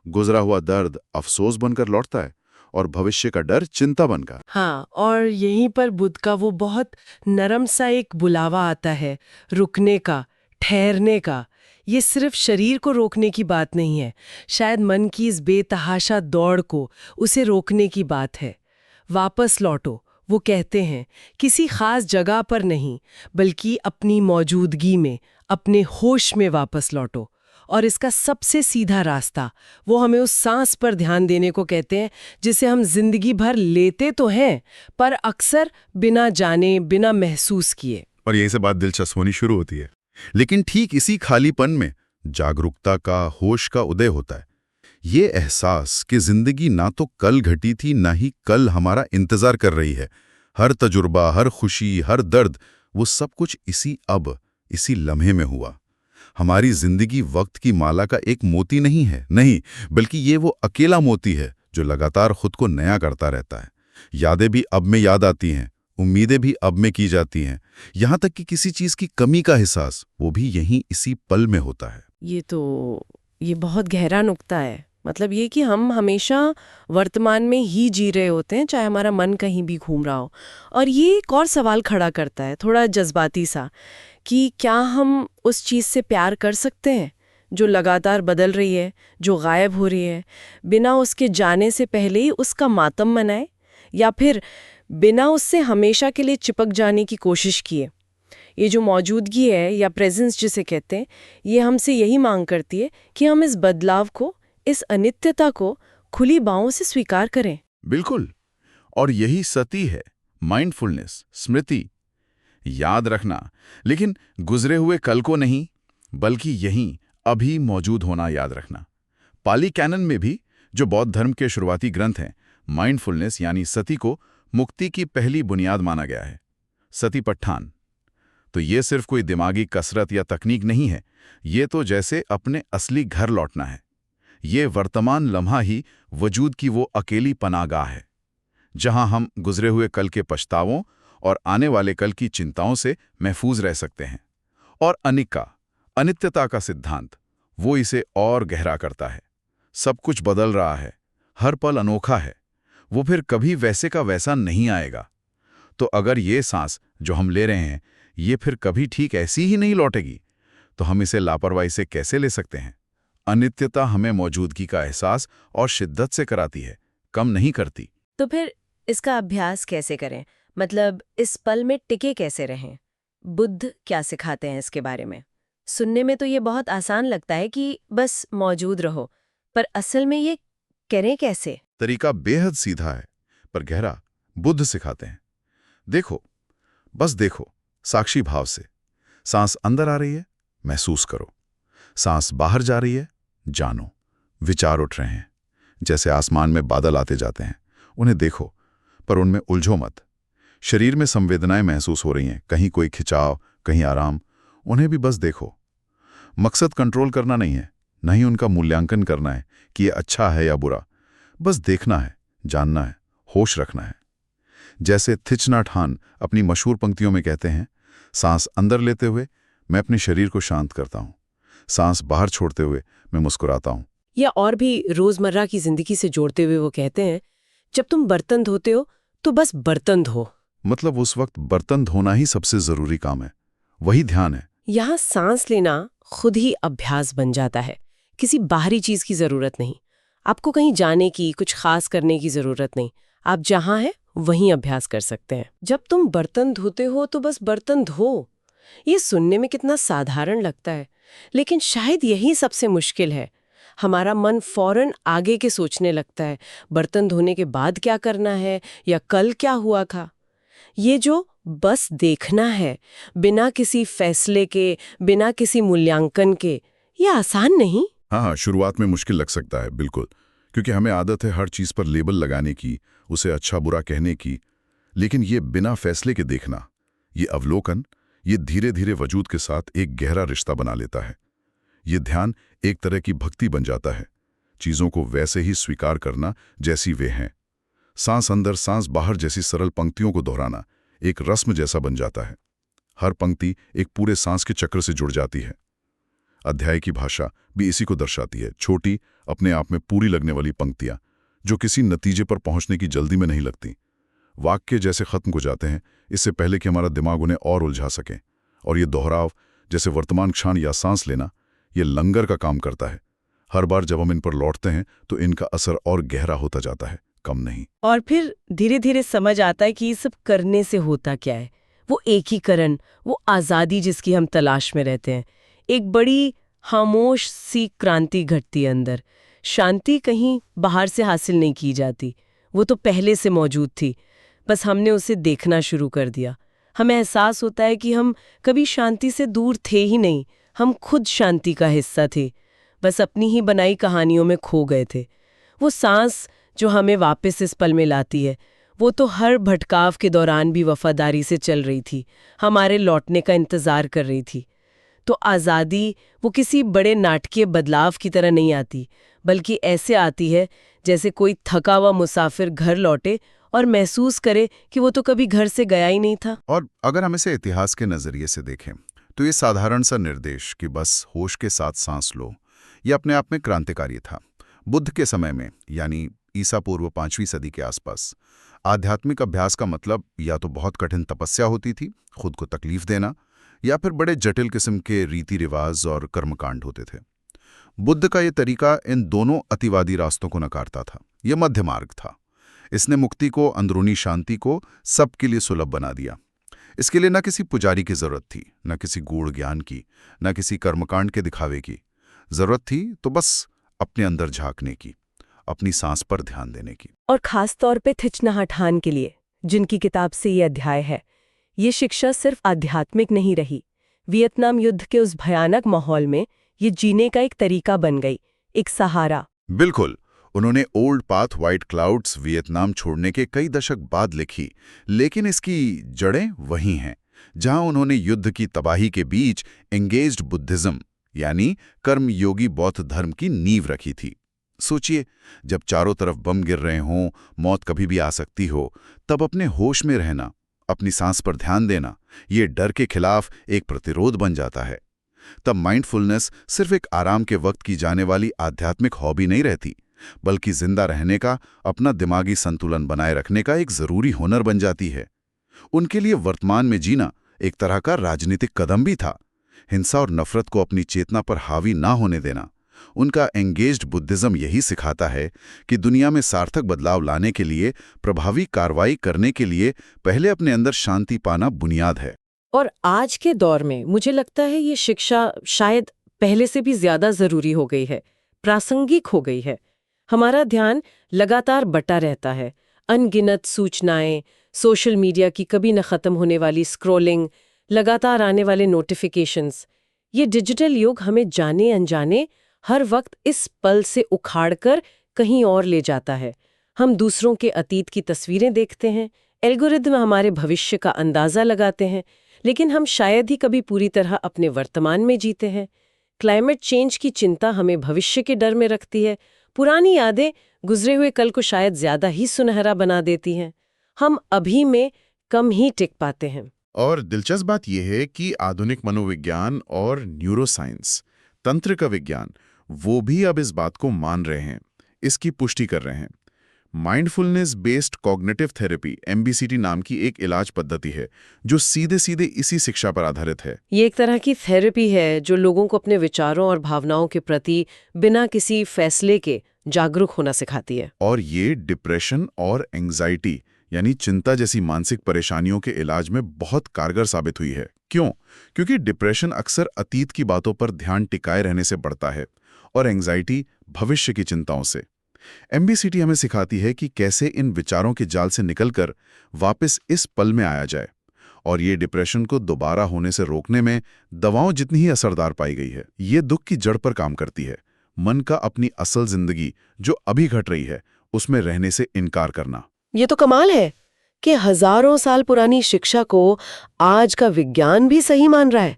गुजरा हुआ दर्द अफसोस बनकर लौटता है और भविष्य का डर चिंता बनकर। हाँ, और यहीं पर बुद्ध का वो बहुत नरम सा एक बुलावा आता है, रुकने का, ठहरने का। ये सिर्फ शरीर को रोकने की बात नहीं है, शायद मन की इस बेतहाशा दौड़ को, उसे रोकने की बात है। वापस लौटो, वो कहते हैं, किसी खास जगह पर नहीं, बल्कि अपनी मौजूदगी में, अपने होश में वापस लौटो। और इसका सबसे सीधा रास्ता वो हमें उस सांस पर ध्यान देने को कहते हैं, जिसे हम जिंदगी भर लेते तो हैं पर अक्सर बिना जाने, बिना महसूस किए। और यहीं से बात दिलचस्प होनी शुरू होती है। लेकिन ठीक इसी खालीपन में जागरूकता का, होश का उदय होता है। ये एहसास कि जिंदगी ना तो कल घटी थी, ना ही कल हमारा इंतजार कर रही है। हर तजुर्बा, हर खुशी, हर दर्द, वो सब कुछ इसी लम्हे में हुआ। हमारी जिंदगी वक्त की माला का एक मोती नहीं है, नहीं, बल्कि ये वो अकेला मोती है जो लगातार खुद को नया करता रहता है। यादें भी अब में याद आती हैं, उम्मीदें भी अब में की जाती हैं, यहाँ तक कि किसी चीज की कमी का एहसास वो भी यहीं इसी पल में होता है। ये बहुत गहरा नुक्ता है। मतलब ये कि हम हमेशा वर्तमान में ही जी रहे होते हैं, चाहे हमारा मन कहीं भी घूम रहा हो। और ये एक और सवाल खड़ा करता है, थोड़ा जज्बाती सा, कि क्या हम उस चीज़ से प्यार कर सकते हैं जो लगातार बदल रही है, जो गायब हो रही है, बिना उसके जाने से पहले ही उसका मातम मनाए, या फिर बिना उससे हमेशा के लिए चिपक जाने की कोशिश किए। ये जो मौजूदगी है या प्रेजेंस जिसे कहते हैं, ये हमसे यही मांग करती है कि हम इस बदलाव को, इस अनित्यता को खुली बाहों से स्वीकार करें। बिल्कुल, और यही सती है, माइंडफुलनेस, स्मृति, याद रखना, लेकिन गुजरे हुए कल को नहीं, बल्कि यहीं अभी मौजूद होना याद रखना। पाली कैनन में भी, जो बौद्ध धर्म के शुरुआती ग्रंथ हैं, माइंडफुलनेस यानी सती को मुक्ति की पहली बुनियाद माना गया है। सतीपट्ठान। तो ये सिर्फ कोई दिमागी कसरत या तकनीक नहीं है, ये तो जैसे अपने असली घर लौटना है। ये वर्तमान लम्हा ही वजूद की वो अकेली पनाहगाह है, जहां हम गुजरे हुए कल के पछतावों और आने वाले कल की चिंताओं से महफूज रह सकते हैं। और अनित्यता का सिद्धांत, वो इसे और गहरा करता है। सब कुछ बदल रहा है, हर पल अनोखा है, वो फिर कभी वैसे का वैसा नहीं आएगा। तो अगर ये सांस जो हम ले रहे हैं, ये फिर कभी ठीक ऐसी ही नहीं लौटेगी, तो हम इसे लापरवाही से कैसे ले सकते हैं? अनित्यता हमें मौजूदगी का एहसास और शिद्दत से कराती है, कम नहीं करती। तो फिर इसका अभ्यास कैसे करें? मतलब इस पल में टिके कैसे रहें? बुद्ध क्या सिखाते हैं इसके बारे में? सुनने में तो ये बहुत आसान लगता है कि बस मौजूद रहो, पर असल में ये करें कैसे? तरीका बेहद सीधा है पर गहरा। बुद्ध सिखाते हैं, देखो, बस देखो, साक्षी भाव से। सांस अंदर आ रही है, महसूस करो। सांस बाहर जा रही है, जानो। विचार उठ रहे हैं, जैसे आसमान में बादल आते जाते हैं, उन्हें देखो, पर उनमें उलझो मत। शरीर में संवेदनाएं महसूस हो रही हैं, कहीं कोई खिंचाव, कहीं आराम, उन्हें भी बस देखो। मकसद कंट्रोल करना नहीं है, नहीं उनका मूल्यांकन करना है कि ये अच्छा है या बुरा। बस देखना है, जानना है, होश रखना है। जैसे थिच नैट हान अपनी मशहूर पंक्तियों में कहते हैं, सांस अंदर लेते हुए मैं अपने शरीर को शांत करता हूँ, सांस बाहर छोड़ते हुए मैं मुस्कुराता हूँ। या और भी रोजमर्रा की जिंदगी से जोड़ते हुए वो कहते हैं, जब तुम बर्तन धोते हो तो बस बर्तन धो। मतलब उस वक्त बर्तन धोना ही सबसे जरूरी काम है, वही ध्यान है। यहाँ सांस लेना खुद ही अभ्यास बन जाता है, किसी बाहरी चीज की जरूरत नहीं। आपको कहीं जाने की, कुछ खास करने की जरूरत नहीं। आप जहाँ हैं वहीं अभ्यास कर सकते हैं। जब तुम बर्तन धोते हो तो बस बर्तन धो। ये सुनने में कितना साधारण लगता है, लेकिन शायद यही सबसे मुश्किल है। हमारा मन फौरन आगे के सोचने लगता है, बर्तन धोने के बाद क्या करना है या कल क्या हुआ था। ये जो बस देखना है, बिना किसी फैसले के, बिना किसी मूल्यांकन के, ये आसान नहीं। हाँ, शुरुआत में मुश्किल लग सकता है, बिल्कुल, क्योंकि हमें आदत है हर चीज पर लेबल लगाने की, उसे अच्छा बुरा कहने की। लेकिन ये बिना फैसले के देखना, ये अवलोकन, ये धीरे धीरे वजूद के साथ एक गहरा रिश्ता बना लेता है। ये ध्यान एक तरह की भक्ति बन जाता है, चीजों को वैसे ही स्वीकार करना जैसी वे हैं। सांस अंदर सांस बाहर जैसी सरल पंक्तियों को दोहराना एक रस्म जैसा बन जाता है। हर पंक्ति एक पूरे सांस के चक्र से जुड़ जाती है। अध्याय की भाषा भी इसी को दर्शाती है, छोटी, अपने आप में पूरी लगने वाली पंक्तियां जो किसी नतीजे पर पहुंचने की जल्दी में नहीं लगती। वाक्य जैसे खत्म हो जाते हैं इससे पहले कि हमारा दिमाग उन्हें और उलझा सके। और ये दोहराव, जैसे वर्तमान क्षण या सांस लेना, ये लंगर का काम करता है। हर बार जब हम इन पर लौटते हैं तो इनका असर और गहरा होता जाता है, कम नहीं। और फिर धीरे धीरे समझ आता है कि ये सब करने से होता क्या है। वो एकीकरण, वो आज़ादी जिसकी हम तलाश में रहते हैं। एक बड़ी खामोश सी क्रांति घटती है अंदर। शांति कहीं बाहर से हासिल नहीं की जाती, वो तो पहले से मौजूद थी, बस हमने उसे देखना शुरू कर दिया। हमें एहसास होता है कि हम कभी शांति से दूर थे ही नहीं, हम खुद शांति का हिस्सा थे, बस अपनी ही बनाई कहानियों में खो गए थे। वो सांस जो हमें वापस इस पल में लाती है, वो तो हर भटकाव के दौरान भी वफादारी से चल रही थी, हमारे लौटने का इंतजार कर रही थी। तो आज़ादी वो किसी बड़े नाटकीय बदलाव की तरह नहीं आती, बल्कि ऐसे आती है जैसे कोई थका हुआ मुसाफिर घर लौटे और महसूस करे कि वो तो कभी घर से गया ही नहीं था। और अगर हम इसे इतिहास के नजरिए से देखें तो ये साधारण सा निर्देश कि बस होश के साथ सांस लो, ये अपने आप में क्रांतिकारी था। बुद्ध के समय में, यानी ईसा पूर्व 5वीं सदी के आसपास, आध्यात्मिक अभ्यास का मतलब या तो बहुत कठिन तपस्या होती थी, खुद को तकलीफ देना, या फिर बड़े जटिल किस्म के रीति रिवाज और कर्मकांड होते थे। बुद्ध का ये तरीका इन दोनों अतिवादी रास्तों को नकारता था। यह मध्य मार्ग था। इसने मुक्ति को, अंदरूनी शांति को सबके लिए सुलभ बना दिया। इसके लिए न किसी पुजारी की जरूरत थी, न किसी गूढ़ ज्ञान की, न किसी कर्मकांड के दिखावे की। जरूरत थी तो बस अपने अंदर झांकने की, अपनी सांस पर ध्यान देने की। और खास तौर पे थिच नैट हान के लिए, जिनकी किताब से ये अध्याय है, ये शिक्षा सिर्फ आध्यात्मिक नहीं रही। वियतनाम युद्ध के उस भयानक माहौल में ये जीने का एक तरीका बन गई, एक सहारा। बिल्कुल। उन्होंने old path white clouds Vietnam छोड़ने के कई दशक बाद लिखी, लेकिन इसकी जड़ें वही हैं जहां उन्होंने युद्ध की तबाही के बीच एंगेज्ड बुद्धिज्म, यानी कर्मयोगी बौद्ध धर्म की नींव रखी थी। सोचिए, जब चारों तरफ बम गिर रहे हों, मौत कभी भी आ सकती हो, तब अपने होश में रहना, अपनी सांस पर ध्यान देना, ये डर के खिलाफ एक प्रतिरोध बन जाता है। तब माइंडफुलनेस सिर्फ एक आराम के वक्त की जाने वाली आध्यात्मिक हॉबी नहीं रहती, बल्कि जिंदा रहने का, अपना दिमागी संतुलन बनाए रखने का एक जरूरी हुनर बन जाती है। उनके लिए वर्तमान में जीना एक तरह का राजनीतिक कदम भी था। हिंसा और नफरत को अपनी चेतना पर हावी ना होने देना। उनका एंगेज्ड बुद्धिज्म यही सिखाता है कि दुनिया में सार्थक बदलाव लाने के लिए, प्रभावी कार्रवाई करने के लिए पहले अपने अंदर शांति पाना बुनियाद है। और आज के दौर में मुझे लगता है ये शिक्षा शायद पहले से भी ज्यादा जरूरी हो गई है, प्रासंगिक हो गई है। हमारा ध्यान लगातार बटा रहता है। अनगिनत सूचनाएं, सोशल मीडिया की कभी न खत्म होने वाली स्क्रॉलिंग, लगातार आने वाले नोटिफिकेशंस। ये डिजिटल युग हमें जाने अनजाने हर वक्त इस पल से उखाड़कर कहीं और ले जाता है। हम दूसरों के अतीत की तस्वीरें देखते हैं, एल्गोरिदम हमारे भविष्य का अंदाजा लगाते हैं, लेकिन हम शायद ही कभी पूरी तरह अपने वर्तमान में जीते हैं। क्लाइमेट चेंज की चिंता हमें भविष्य के डर में रखती है। पुरानी यादें गुजरे हुए कल को शायद ज्यादा ही सुनहरा बना देती हैं। हम अभी में कम ही टिक पाते हैं। और दिलचस्प बात यह है कि आधुनिक मनोविज्ञान और न्यूरोसाइंस, तंत्र का विज्ञान, वो भी अब इस बात को मान रहे हैं, इसकी पुष्टि कर रहे हैं। Mindfulness based cognitive therapy MBCT नाम की एक इलाज पद्धति है जो सीधे सीधे इसी शिक्षा पर आधारित है। ये एक तरह की थेरेपी है जो लोगों को अपने विचारों और भावनाओं के प्रति बिना किसी फैसले के जागरूक होना सिखाती है। और ये डिप्रेशन और एंग्जाइटी यानी चिंता जैसी मानसिक परेशानियों के इलाज में बहुत कारगर साबित हुई है। क्यों? क्योंकि डिप्रेशन अक्सर अतीत की बातों पर ध्यान टिकाए रहने से बढ़ता है और एंग्जाइटी भविष्य की चिंताओं से। MBCT हमें सिखाती है कि कैसे इन विचारों के जाल से निकलकर वापस इस पल में आया जाए। और ये डिप्रेशन को दोबारा होने से रोकने में दवाओं जितनी ही असरदार पाई गई है। ये दुख की जड़ पर काम करती है, मन का अपनी असल जिंदगी जो अभी घट रही है उसमें रहने से इनकार करना। ये तो कमाल है कि हजारों साल पुरानी शिक्षा को आज का विज्ञान भी सही मान रहा है।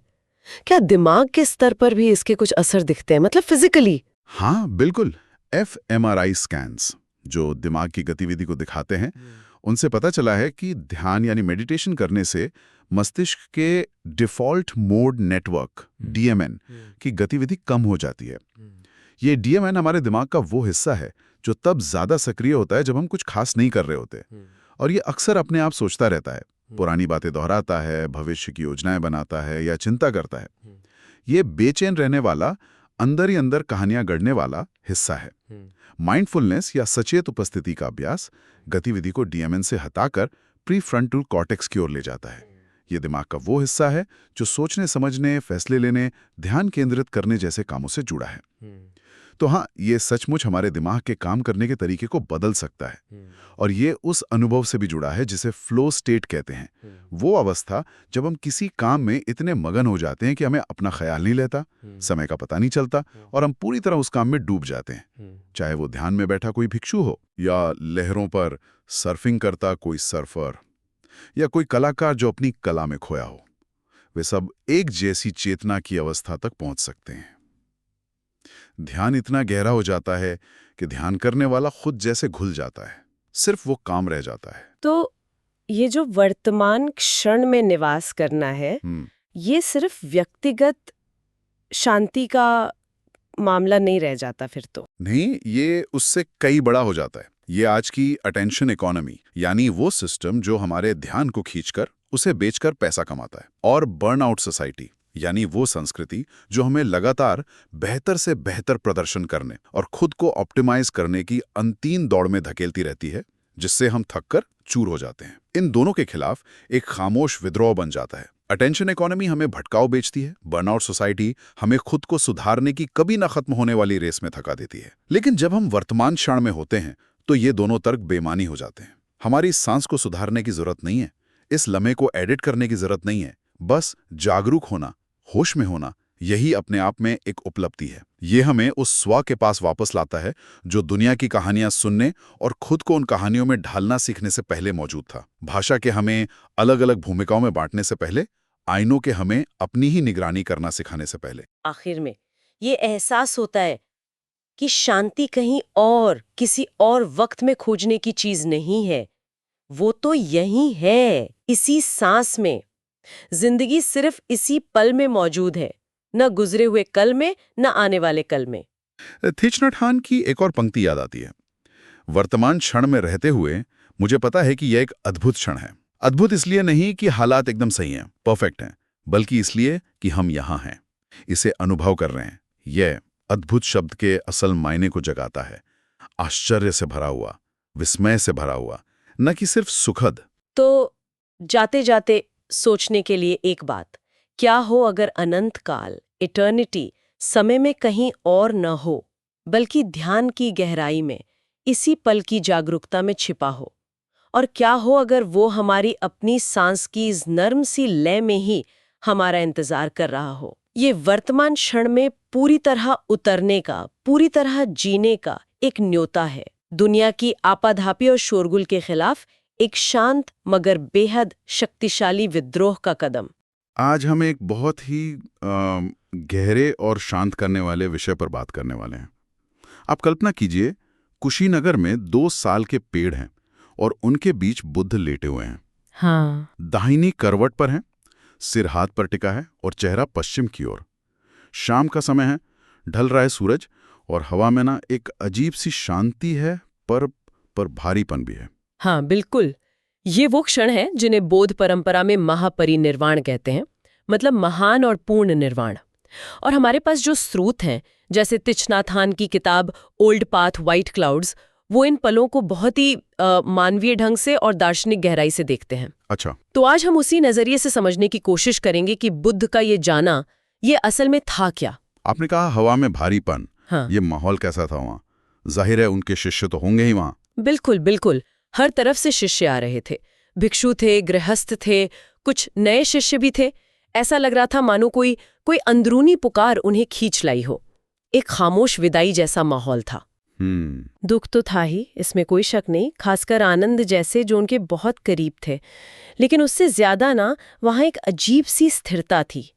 क्या दिमाग के स्तर पर भी इसके कुछ असर दिखते हैं, मतलब फिजिकली? हाँ बिल्कुल। fMRI स्कैन्स जो दिमाग की गतिविधि को दिखाते हैं, उनसे पता चला है कि ध्यान यानी मेडिटेशन करने से मस्तिष्क के डिफॉल्ट मोड नेटवर्क DMN की गतिविधि कम हो जाती है। ये DMN हमारे दिमाग का वो हिस्सा है जो तब ज्यादा सक्रिय होता है जब हम कुछ खास नहीं कर रहे होते, और ये अक्सर अपने आप सोचता रहता है, पुरानी बातें दोहराता है, भविष्य की योजनाएं बनाता है या चिंता करता है। ये बेचैन रहने वाला, अंदर ही अंदर कहानियां गढ़ने वाला हिस्सा है। माइंडफुलनेस या सचेत उपस्थिति का अभ्यास गतिविधि को DMN से हटाकर प्रीफ्रंटल कॉर्टेक्स की ओर ले जाता है। ये दिमाग का वो हिस्सा है जो सोचने, समझने, फैसले लेने, ध्यान केंद्रित करने जैसे कामों से जुड़ा है। तो हाँ, ये सचमुच हमारे दिमाग के काम करने के तरीके को बदल सकता है। और ये उस अनुभव से भी जुड़ा है जिसे फ्लो स्टेट कहते हैं। वो अवस्था जब हम किसी काम में इतने मगन हो जाते हैं कि हमें अपना ख्याल नहीं रहता, समय का पता नहीं चलता और हम पूरी तरह उस काम में डूब जाते हैं। चाहे वो ध्यान में बैठा कोई भिक्षु हो या लहरों पर सर्फिंग करता कोई सर्फर या कोई कलाकार जो अपनी कला में खोया हो, वे सब एक जैसी चेतना की अवस्था तक पहुंच सकते हैं। ध्यान इतना गहरा हो जाता है कि ध्यान करने वाला खुद जैसे घुल जाता है, सिर्फ वो काम रह जाता है। तो ये जो वर्तमान क्षण में निवास करना है, ये सिर्फ व्यक्तिगत शांति का मामला नहीं रह जाता फिर तो? नहीं, ये उससे कई बड़ा हो जाता है। ये आज की अटेंशन इकोनॉमी यानी वो सिस्टम जो हमारे ध्यान को खींचकर उसे बेचकर पैसा कमाता है, और बर्नआउट सोसाइटी यानी वो संस्कृति जो हमें लगातार बेहतर से बेहतर प्रदर्शन करने और खुद को ऑप्टिमाइज करने की अंतिम दौड़ में धकेलती रहती है, जिससे हम थककर चूर हो जाते हैं। इन दोनों के खिलाफ एक खामोश विद्रोह बन जाता है। अटेंशन इकोनॉमी हमें भटकाव बेचती है, बर्नआउट सोसाइटी हमें खुद को सुधारने की कभी न खत्म होने वाली रेस में थका देती है। लेकिन जब हम वर्तमान क्षण में होते हैं तो ये दोनों तर्क बेमानी हो जाते हैं। हमारी सांस को सुधारने की जरूरत नहीं है, इस लम्हे को एडिट करने की जरूरत नहीं है, बस जागरूक होना, होश में होना, यही अपने आप में एक उपलब्धि है। ये हमें उस स्व के पास वापस लाता है जो दुनिया की कहानियां सुनने और खुद को उन कहानियों में ढालना सीखने से पहले मौजूद था। भाषा के हमें अलग अलग भूमिकाओं में बांटने से पहले, आईनों के हमें अपनी ही निगरानी करना सिखाने से पहले। आखिर में ये एहसास होता है कि शांति कहीं और, किसी और वक्त में खोजने की चीज नहीं है, वो तो यही है, इसी सांस में। जिंदगी सिर्फ इसी पल में मौजूद है, न गुजरे हुए कल में, न आने वाले कल में। थीच नथ हान की एक और पंक्ति याद आती है, वर्तमान क्षण में रहते हुए मुझे पता है कि यह एक अद्भुत क्षण है। अद्भुत इसलिए नहीं कि हालात एकदम सही हैं, परफेक्ट हैं, बल्कि इसलिए कि हम यहाँ हैं, इसे अनुभव कर रहे हैं। यह अद्भुत शब्द के असल मायने को जगाता है, आश्चर्य से भरा हुआ, विस्मय से भरा हुआ, न कि सिर्फ सुखद। तो जाते जाते सोचने के लिए एक बात, क्या हो अगर अनंत काल, इटर्निटी, समय में कहीं और न हो, बल्कि ध्यान की गहराई में, इसी पल की जागरूकता में छिपा हो। और क्या हो अगर वो हमारी अपनी सांस की इस नर्म सी लय में ही हमारा इंतजार कर रहा हो। ये वर्तमान क्षण में पूरी तरह उतरने का, पूरी तरह जीने का एक न्योता है। दुनिया की आपाधापी और शोरगुल के खिलाफ एक शांत मगर बेहद शक्तिशाली विद्रोह का कदम। आज हम एक बहुत ही गहरे और शांत करने वाले विषय पर बात करने वाले हैं। आप कल्पना कीजिए, कुशीनगर में 2 साल के पेड़ हैं और उनके बीच बुद्ध लेटे हुए हैं। हाँ। दाहिनी करवट पर हैं, सिर हाथ पर टिका है और चेहरा पश्चिम की ओर। शाम का समय है, ढल रहा है सूरज और हवा में ना एक अजीब सी शांति है, पर भारीपन भी है। हाँ बिल्कुल, ये वो क्षण है जिन्हें बौद्ध परंपरा में महापरिनिर्वाण कहते हैं, मतलब महान और पूर्ण निर्वाण। और हमारे पास जो स्रोत हैं, जैसे तिच नाथ हान की किताब ओल्ड पाथ व्हाइट क्लाउड्स, वो इन पलों को बहुत ही मानवीय ढंग से और दार्शनिक गहराई से देखते हैं। अच्छा, तो आज हम उसी नजरिए से समझने की कोशिश करेंगे कि बुद्ध का ये जाना, ये असल में था क्या। आपने कहा हवा में भारीपन। हाँ। ये माहौल कैसा था वहाँ? जाहिर है उनके शिष्य तो होंगे ही वहाँ। बिल्कुल बिल्कुल, हर तरफ से शिष्य आ रहे थे। भिक्षु थे, गृहस्थ थे, कुछ नए शिष्य भी थे। ऐसा लग रहा था मानो कोई अंदरूनी पुकार उन्हें खींच लाई हो। एक खामोश विदाई जैसा माहौल था। दुख तो था ही, इसमें कोई शक नहीं, खासकर आनंद जैसे जो उनके बहुत करीब थे। लेकिन उससे ज्यादा ना वहाँ एक अजीब सी स्थिरता थी,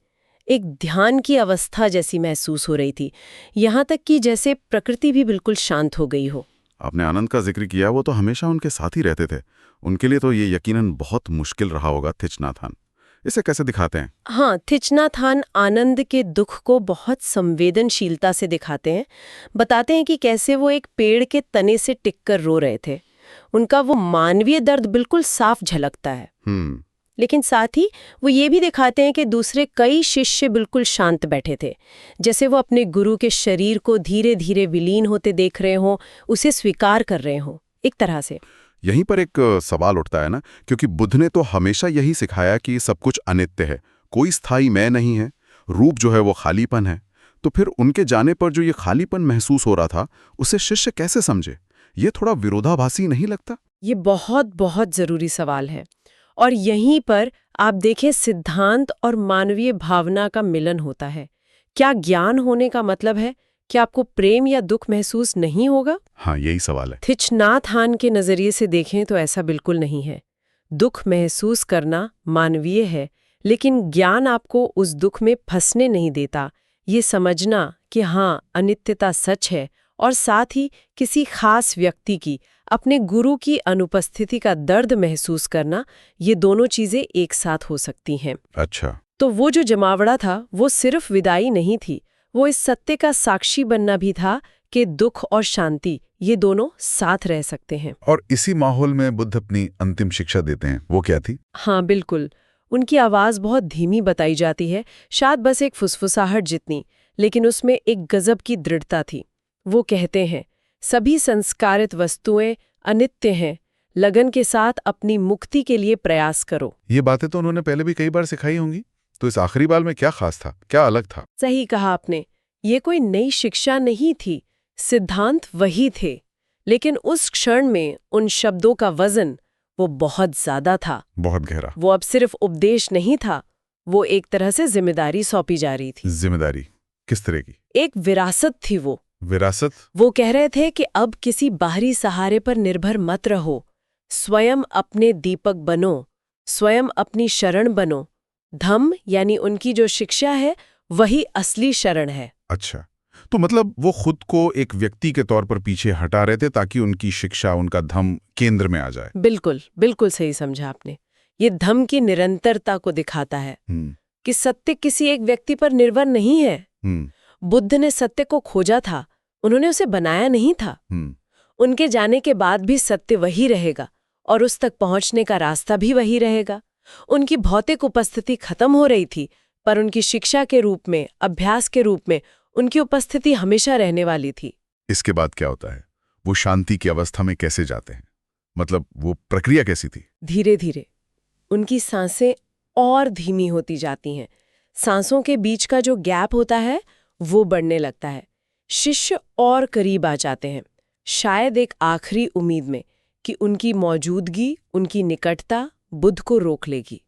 एक ध्यान की अवस्था जैसी महसूस हो रही थी, यहाँ तक कि जैसे प्रकृति भी बिल्कुल शांत हो गई हो। आपने आनंद का जिक्र किया, वो तो हमेशा उनके साथ ही रहते थे। उनके लिए तो ये यकीनन बहुत मुश्किल रहा होगा। थिच नाथ हान इसे कैसे दिखाते हैं? हाँ, थिच नाथ हान आनंद के दुख को बहुत संवेदनशीलता से दिखाते हैं। बताते हैं कि कैसे वो एक पेड़ के तने से टिककर रो रहे थे। उनका वो मानवीय दर्द बिल्कुल साफ झलकता है। लेकिन साथ ही वो ये भी दिखाते हैं कि दूसरे कई शिष्य बिल्कुल शांत बैठे थे, जैसे वो अपने गुरु के शरीर को धीरे धीरे विलीन होते देख रहे हों, उसे स्वीकार कर रहे हों एक तरह से। यहीं पर एक सवाल उठता है ना, क्योंकि बुद्ध ने तो हमेशा यही सिखाया कि सब कुछ अनित्य है, कोई स्थायी मैं नहीं है, रूप जो है वो खालीपन है। तो फिर उनके जाने पर जो ये खालीपन महसूस हो रहा था, उसे शिष्य कैसे समझे? ये थोड़ा विरोधाभासी नहीं लगता? ये बहुत बहुत जरूरी सवाल है। और यहीं पर आप देखें, सिद्धांत और मानवीय भावना का मिलन होता है। क्या ज्ञान होने का मतलब है कि आपको प्रेम या दुख महसूस नहीं होगा? हाँ, यही सवाल है। थिच नाथ हान के नजरिए से देखें तो ऐसा बिल्कुल नहीं है। दुख महसूस करना मानवीय है, लेकिन ज्ञान आपको उस दुख में फंसने नहीं देता। ये समझना कि हाँ, अनित्यता सच है, और साथ ही किसी खास व्यक्ति की, अपने गुरु की अनुपस्थिति का दर्द महसूस करना, ये दोनों चीजें एक साथ हो सकती हैं। अच्छा, तो वो जो जमावड़ा था, वो सिर्फ विदाई नहीं थी, वो इस सत्य का साक्षी बनना भी था कि दुख और शांति ये दोनों साथ रह सकते हैं। और इसी माहौल में बुद्ध अपनी अंतिम शिक्षा देते हैं। वो क्या थी? हाँ बिल्कुल, उनकी आवाज बहुत धीमी बताई जाती है, शायद बस एक फुसफुसाहट जितनी, लेकिन उसमें एक गजब की दृढ़ता थी। वो कहते हैं, सभी संस्कारित वस्तुएं अनित्य हैं, लगन के साथ अपनी मुक्ति के लिए प्रयास करो। ये बातें तो उन्होंने पहले भी कई बार सिखाई होंगी, तो इस आखिरी बार में क्या खास था, क्या अलग था? सही कहा आपने, ये कोई नई शिक्षा नहीं थी, सिद्धांत वही थे, लेकिन उस क्षण में उन शब्दों का वजन वो बहुत ज्यादा था, बहुत गहरा। वो अब सिर्फ उपदेश नहीं था, वो एक तरह से जिम्मेदारी सौंपी जा रही थी। जिम्मेदारी किस तरह की? एक विरासत थी वो। विरासत? वो कह रहे थे कि अब किसी बाहरी सहारे पर निर्भर मत रहो, स्वयं अपने दीपक बनो, स्वयं अपनी शरण बनो। धम्म यानी उनकी जो शिक्षा है, वही असली शरण है। अच्छा, तो मतलब वो खुद को एक व्यक्ति के तौर पर पीछे हटा रहे थे ताकि उनकी शिक्षा, उनका धम्म केंद्र में आ जाए। बिल्कुल बिल्कुल सही समझा आपने। ये धम्म की निरंतरता को दिखाता है कि सत्य किसी एक व्यक्ति पर निर्भर नहीं है। बुद्ध ने सत्य को खोजा था, उन्होंने उसे बनाया नहीं था। उनके जाने के बाद भी सत्य वही रहेगा और उस तक पहुंचने का रास्ता भी वही रहेगा। उनकी भौतिक उपस्थिति खत्म हो रही थी, पर उनकी शिक्षा के रूप में, अभ्यास के रूप में उनकी उपस्थिति हमेशा रहने वाली थी। इसके बाद क्या होता है? वो शांति की अवस्था में कैसे जाते हैं? मतलब वो प्रक्रिया कैसी थी? धीरे धीरे उनकी सांसें और धीमी होती जाती हैं। सांसों के बीच का जो गैप होता है वो बढ़ने लगता है। शिष्य और करीब आ जाते हैं, शायद एक आखिरी उम्मीद में कि उनकी मौजूदगी, उनकी निकटता बुद्ध को रोक लेगी।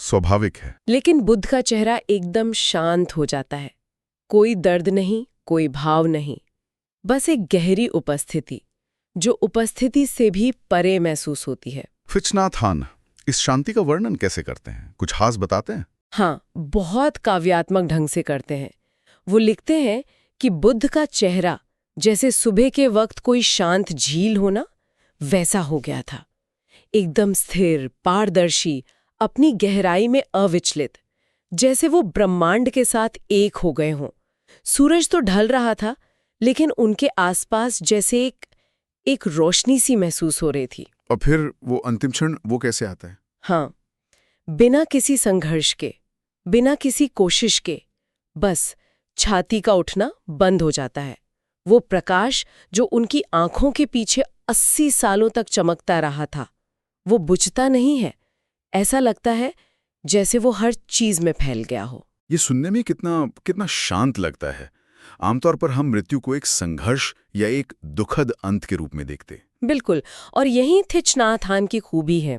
स्वाभाविक है। लेकिन बुद्ध का चेहरा एकदम शांत हो जाता है। कोई दर्द नहीं, कोई भाव नहीं, बस एक गहरी उपस्थिति, जो उपस्थिति से भी परे महसूस होती है। थीच नाथ हान इस शांति का वर्णन कैसे करते हैं? कुछ खास बताते हैं? हाँ, बहुत काव्यात्मक ढंग से करते हैं। वो लिखते हैं कि बुद्ध का चेहरा जैसे सुबह के वक्त कोई शांत झील हो ना, वैसा हो गया था। एकदम स्थिर, पारदर्शी, अपनी गहराई में अविचलित, जैसे वो ब्रह्मांड के साथ एक हो गए हों। सूरज तो ढल रहा था, लेकिन उनके आसपास जैसे एक रोशनी सी महसूस हो रही थी। और फिर वो अंतिम क्षण, वो कैसे आता है? हाँ, बिना किसी संघर्ष के, बिना किसी कोशिश के, बस छाती का उठना बंद हो जाता है। वो प्रकाश जो उनकी आंखों के पीछे 80 सालों तक चमकता रहा था, वो बुझता नहीं है। ऐसा लगता है जैसे वो हर चीज में फैल गया हो। ये सुनने में कितना शांत लगता है। आमतौर पर हम मृत्यु को एक संघर्ष या एक दुखद अंत के रूप में देखते। बिल्कुल, और यही थीच नाथ हान की खूबी है।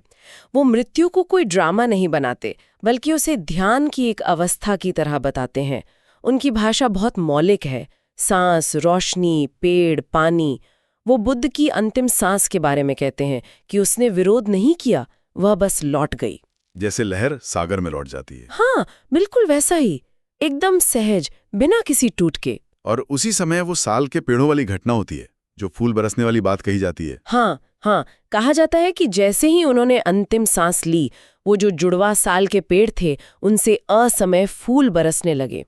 वो मृत्यु को कोई ड्रामा नहीं बनाते, बल्कि उसे ध्यान की एक अवस्था की तरह बताते हैं। उनकी भाषा बहुत मौलिक है। सांस, रोशनी, पेड़, पानी। वो बुद्ध की अंतिम सांस के बारे में कहते हैं कि उसने विरोध नहीं किया, वह बस लौट गई। जैसे लहर सागर में लौट जाती है। हाँ, बिल्कुल वैसा ही, एकदम सहज, बिना किसी टूट के। और उसी समय वो साल के पेड़ों वाली घटना होती है, जो फूल बरसने वाली बात कही जाती है। हाँ, कहा जाता है कि जैसे ही उन्होंने अंतिम सांस ली, वो जो जुड़वा साल के पेड़ थे, उनसे असमय फूल बरसने लगे।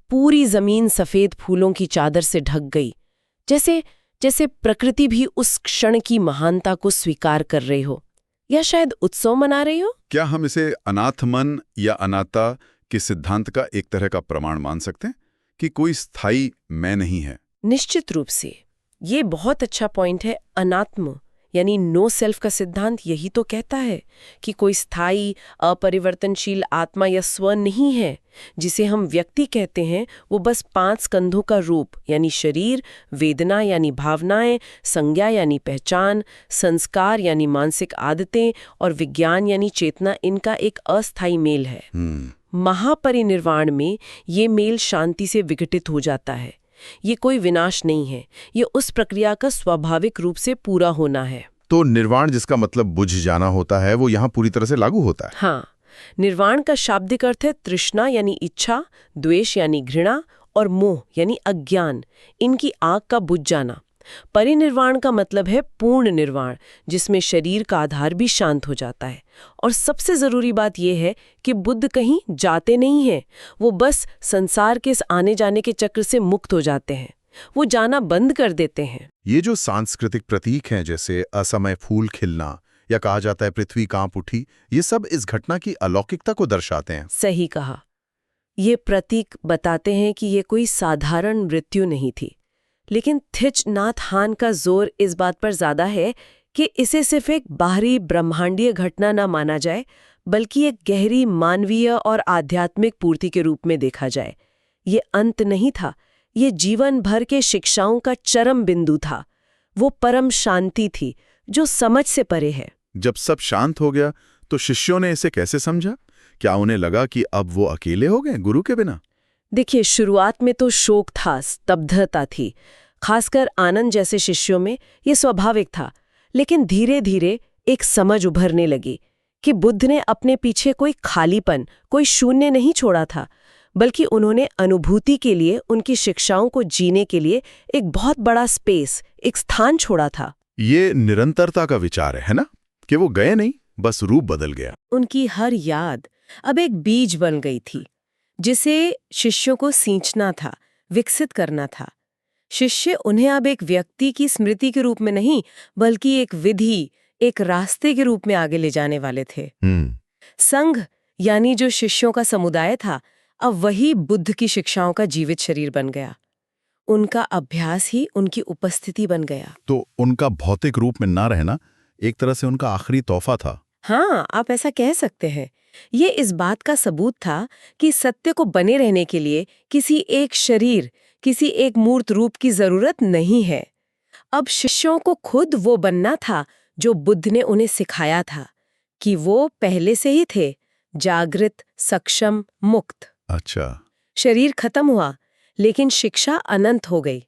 पूरी जमीन सफेद फूलों की चादर से ढक गई, जैसे प्रकृति भी उस क्षण की महानता को स्वीकार कर रही हो, या शायद उत्सव मना रही हो। क्या हम इसे अनाथ मन या अनात्ता के सिद्धांत का एक तरह का प्रमाण मान सकते हैं कि कोई स्थायी मैं नहीं है? निश्चित रूप से। ये बहुत अच्छा पॉइंट है। अनात्म यानी नो सेल्फ का सिद्धांत यही तो कहता है कि कोई स्थायी, अपरिवर्तनशील आत्मा या स्व नहीं है। जिसे हम व्यक्ति कहते हैं, वो बस 5 कंधों का रूप, यानी शरीर, वेदना यानी भावनाएं, संज्ञा यानी पहचान, संस्कार यानी मानसिक आदतें, और विज्ञान यानी चेतना, इनका एक अस्थायी मेल है। महापरिनिर्वाण में ये मेल शांति से विघटित हो जाता है। ये कोई विनाश नहीं है, ये उस प्रक्रिया का स्वाभाविक रूप से पूरा होना है। तो निर्वाण, जिसका मतलब बुझ जाना होता है, वो यहाँ पूरी तरह से लागू होता है। हाँ, निर्वाण का शाब्दिक अर्थ है तृष्णा यानी इच्छा, द्वेष यानी घृणा, और मोह यानी अज्ञान, इनकी आग का बुझ जाना। परिनिर्वाण का मतलब है पूर्ण निर्वाण, जिसमें शरीर का आधार भी शांत हो जाता है। और सबसे जरूरी बात यह है कि बुद्ध कहीं जाते नहीं हैं, वो बस संसार के इस आने जाने के चक्र से मुक्त हो जाते हैं। वो जाना बंद कर देते हैं। ये जो सांस्कृतिक प्रतीक हैं, जैसे असमय फूल खिलना या कहा जाता है पृथ्वी कांप उठी, ये सब इस घटना की अलौकिकता को दर्शाते हैं। सही कहा। ये प्रतीक बताते हैं कि ये कोई साधारण मृत्यु नहीं थी। लेकिन थीच नाथ हान का जोर इस बात पर ज्यादा है कि इसे सिर्फ एक बाहरी ब्रह्मांडीय घटना न माना जाए, बल्कि एक गहरी मानवीय और आध्यात्मिक पूर्ति के रूप में देखा जाए। ये अंत नहीं था, ये जीवन भर के शिक्षाओं का चरम बिंदु था। वो परम शांति थी जो समझ से परे है। जब सब शांत हो गया तो शिष्यों ने इसे कैसे समझा? क्या उन्हें लगा कि अब वो अकेले हो गए गुरु के बिना? देखिए, शुरुआत में तो शोक था, स्तब्धता थी, खासकर आनंद जैसे शिष्यों में ये स्वाभाविक था। लेकिन धीरे धीरे एक समझ उभरने लगी कि बुद्ध ने अपने पीछे कोई खालीपन, कोई शून्य नहीं छोड़ा था, बल्कि उन्होंने अनुभूति के लिए, उनकी शिक्षाओं को जीने के लिए एक बहुत बड़ा स्पेस, एक स्थान छोड़ा था। ये निरंतरता का विचार है ना, कि वो गए नहीं, बस रूप बदल गया। उनकी हर याद अब एक बीज बन गई थी, जिसे शिष्यों को सींचना था, विकसित करना था। शिष्य उन्हें अब एक व्यक्ति की स्मृति के रूप में नहीं, बल्कि एक विधि, एक रास्ते के रूप में आगे ले जाने वाले थे। संघ यानी जो शिष्यों का समुदाय था, अब वही बुद्ध की शिक्षाओं का जीवित शरीर बन गया। उनका अभ्यास ही उनकी उपस्थिति बन गया। तो उनका भौतिक रूप में ना रहना एक तरह से उनका आखिरी तोहफा था। हाँ, आप ऐसा कह सकते हैं। ये इस बात का सबूत था कि सत्य को बने रहने के लिए किसी एक शरीर, किसी एक मूर्त रूप की जरूरत नहीं है। अब शिष्यों को खुद वो बनना था जो बुद्ध ने उन्हें सिखाया था कि वो पहले से ही थे, जागृत, सक्षम, मुक्त। अच्छा। शरीर खत्म हुआ, लेकिन शिक्षा अनंत हो गई।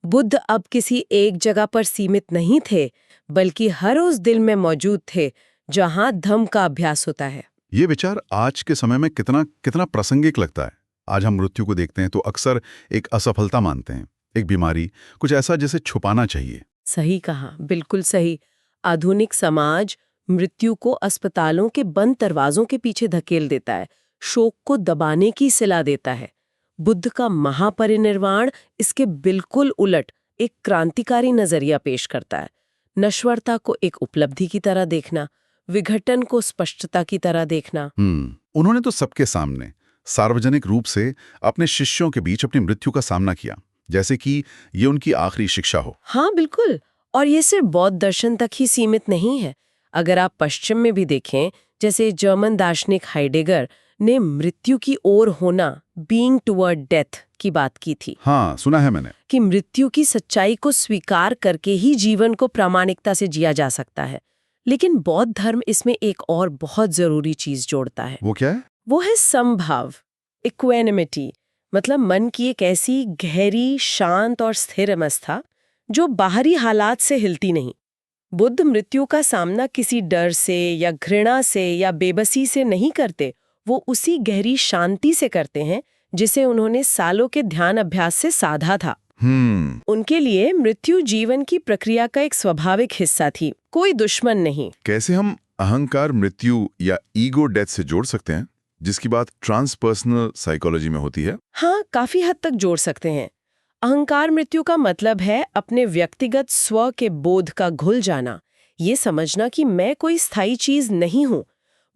बुद्ध अब किसी एक जगह पर सीमित नहीं थे, बल्कि हर उस दिल में मौजूद थे जहां धम्म का अभ्यास होता है। ये विचार आज के समय में कितना कितना प्रासंगिक लगता है। आज हम मृत्यु को देखते हैं तो अक्सर एक असफलता मानते हैं, एक बीमारी, कुछ ऐसा जिसे छुपाना चाहिए। सही कहा, बिल्कुल सही। आधुनिक समाज मृत्यु को अस्पतालों के बंद दरवाजों के पीछे धकेल देता है, शोक को दबाने की सलाह देता है। बुद्ध का महापरिनिर्वाण इसके बिल्कुल उलट एक क्रांतिकारी नजरिया पेश करता है। नश्वरता को एक उपलब्धि की तरह देखना, विघटन को स्पष्टता की तरह देखना। उन्होंने तो सबके सामने सार्वजनिक रूप से अपने शिष्यों के बीच अपनी मृत्यु का सामना किया, जैसे कि ये उनकी आखिरी शिक्षा हो। हाँ बिल्कुल, और ये सिर्फ बौद्ध दर्शन तक ही सीमित नहीं है। अगर आप पश्चिम में भी देखें, जैसे जर्मन दार्शनिक हाइडेगर ने मृत्यु की ओर होना, बीइंग टुवर्ड डेथ की बात की थी। हाँ, सुना है मैंने। कि मृत्यु की सच्चाई को स्वीकार करके ही जीवन को प्रामाणिकता से जिया जा सकता है। लेकिन बौद्ध धर्म इसमें एक और बहुत जरूरी चीज जोड़ता है। वो क्या है? वो है समभाव, इक्वेनिमिटी। मतलब मन की एक ऐसी गहरी, शांत और स्थिर अवस्था जो बाहरी हालात से हिलती नहीं। बुद्ध मृत्यु का सामना किसी डर से या घृणा से या बेबसी से नहीं करते, वो उसी गहरी शांति से करते हैं जिसे उन्होंने सालों के ध्यान अभ्यास से साधा था। उनके लिए मृत्यु जीवन की प्रक्रिया का एक स्वाभाविक हिस्सा थी, कोई दुश्मन नहीं। कैसे हम अहंकार मृत्यु या ईगो डेथ से जोड़ सकते हैं, जिसकी बात ट्रांसपर्सनल साइकोलॉजी में होती है? हाँ, काफी हद तक जोड़ सकते हैं। अहंकार मृत्यु का मतलब है अपने व्यक्तिगत स्व के बोध का घुल जाना, ये समझना कि मैं कोई स्थायी चीज नहीं हूँ।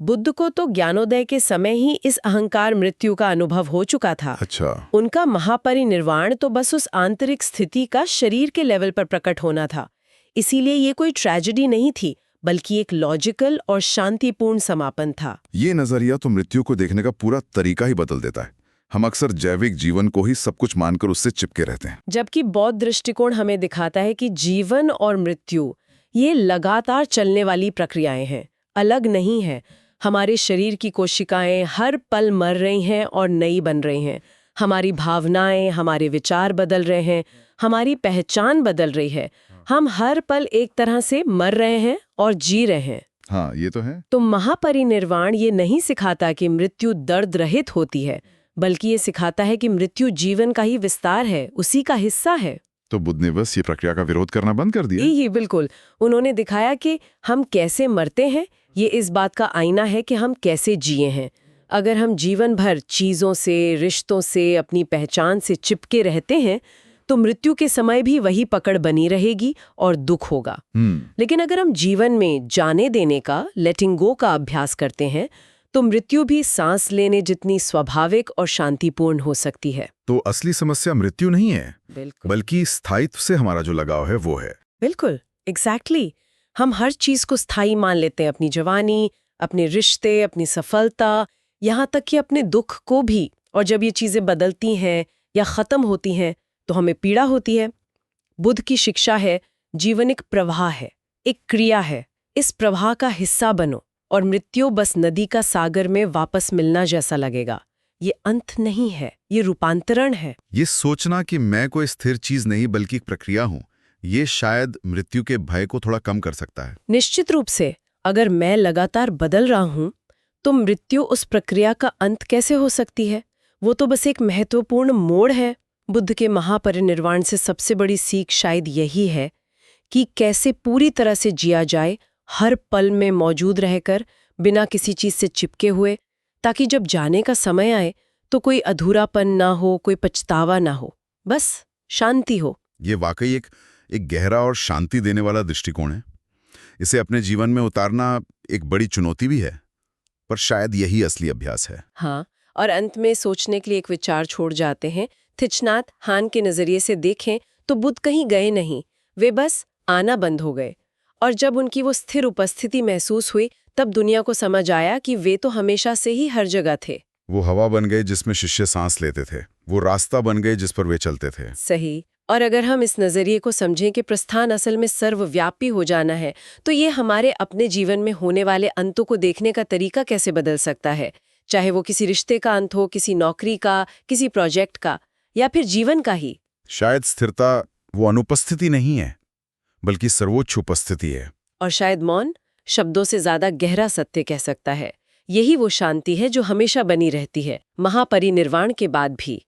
बुद्ध को तो ज्ञानोदय के समय ही इस अहंकार मृत्यु का अनुभव हो चुका था। अच्छा। उनका महापरिनिर्वाण तो बस उस आंतरिक स्थिति का शरीर के लेवल पर प्रकट होना था। इसीलिए ये कोई ट्रेजेडी नहीं थी, बल्कि एक लॉजिकल और शांतिपूर्ण समापन था। ये नजरिया तो मृत्यु को देखने का पूरा तरीका ही बदल देता है। हम अक्सर जैविक जीवन को ही सब कुछ मानकर उससे चिपके रहते हैं, जबकि बौद्ध दृष्टिकोण हमें दिखाता है कि जीवन और मृत्यु ये लगातार चलने वाली प्रक्रियाएं हैं, अलग नहीं है। हमारे शरीर की कोशिकाएं हर पल मर रही हैं और नई बन रही हैं। हमारी भावनाएं, हमारे विचार बदल रहे हैं, हमारी पहचान बदल रही है। हम हर पल एक तरह से मर रहे हैं और जी रहे हैं। हाँ, ये तो है। तो महापरिनिर्वाण ये नहीं सिखाता कि मृत्यु दर्द रहित होती है, बल्कि ये सिखाता है कि मृत्यु जीवन का ही विस्तार है, उसी का हिस्सा है। तो बुद्ध ने बस ये प्रक्रिया का विरोध करना बंद कर दिया। यही बिल्कुल। उन्होंने दिखाया कि हम कैसे मरते हैं, ये इस बात का आईना है कि हम कैसे जिए हैं। अगर हम जीवन भर चीजों से, रिश्तों से, अपनी पहचान से चिपके रहते हैं, तो मृत्यु के समय भी वही पकड़ बनी रहेगी और दुख होगा। लेकिन अगर हम जीवन में जाने देने का, लेटिंग गो का अभ्यास करते हैं, तो मृत्यु भी सांस लेने जितनी स्वाभाविक और शांतिपूर्ण हो सकती है। तो असली समस्या मृत्यु नहीं है, बल्कि स्थायित्व से हमारा जो लगाव है वो है। बिल्कुल, एग्जैक्टली। हम हर चीज को स्थायी मान लेते हैं, अपनी जवानी, अपने रिश्ते, अपनी सफलता, यहाँ तक कि अपने दुख को भी। और जब ये चीजें बदलती हैं या खत्म होती हैं, तो हमें पीड़ा होती है। बुद्ध की शिक्षा है, जीवन एक प्रवाह है, एक क्रिया है। इस प्रवाह का हिस्सा बनो, और मृत्यु बस नदी का सागर में वापस मिलना जैसा लगेगा। ये अंत नहीं है, ये रूपांतरण है। ये सोचना कि मैं कोई स्थिर चीज नहीं बल्कि एक प्रक्रिया हूँ, ये शायद मृत्यु के भय को थोड़ा कम कर सकता है। निश्चित रूप से। अगर मैं लगातार बदल रहा हूं, तो मृत्यु उस प्रक्रिया का अंत कैसे हो सकती है? वो तो बस एक महत्वपूर्ण मोड़ है। बुद्ध के महापरिनिर्वाण से सबसे बड़ी सीख शायद यही है कि कैसे पूरी तरह से जिया जाए, हर पल में मौजूद रहकर, बिना किसी चीज से चिपके हुए, ताकि जब जाने का समय आए तो कोई अधूरापन ना हो, कोई पछतावा ना हो, बस शांति हो। ये वाकई एक गहरा और शांति देने वाला दृष्टिकोण है। इसे अपने जीवन में उतारना एक बड़ी चुनौती भी है, पर शायद यही असली अभ्यास है। हाँ, और अंत में सोचने के लिए एक विचार छोड़ जाते हैं। थिच नाथ हान के नजरिए से देखें तो बुद्ध कहीं गए नहीं, वे बस आना बंद हो गए। और जब उनकी वो स्थिर उपस्थिति महसूस हुई तब दुनिया को समझ आया कि वे तो हमेशा से ही हर जगह थे। वो हवा बन गए जिसमें शिष्य सांस लेते थे, वो रास्ता बन गए जिस पर वे चलते थे। सही। और अगर हम इस नजरिए को समझें कि प्रस्थान असल में सर्वव्यापी हो जाना है, तो ये हमारे अपने जीवन में होने वाले अंतों को देखने का तरीका कैसे बदल सकता है, चाहे वो किसी रिश्ते का अंत हो, किसी नौकरी का, किसी प्रोजेक्ट का, या फिर जीवन का ही। शायद स्थिरता वो अनुपस्थिति नहीं है, बल्कि सर्वोच्च उपस्थिति है। और शायद मौन शब्दों से ज्यादा गहरा सत्य कह सकता है। यही वो शांति है जो हमेशा बनी रहती है, महापरिनिर्वाण के बाद भी।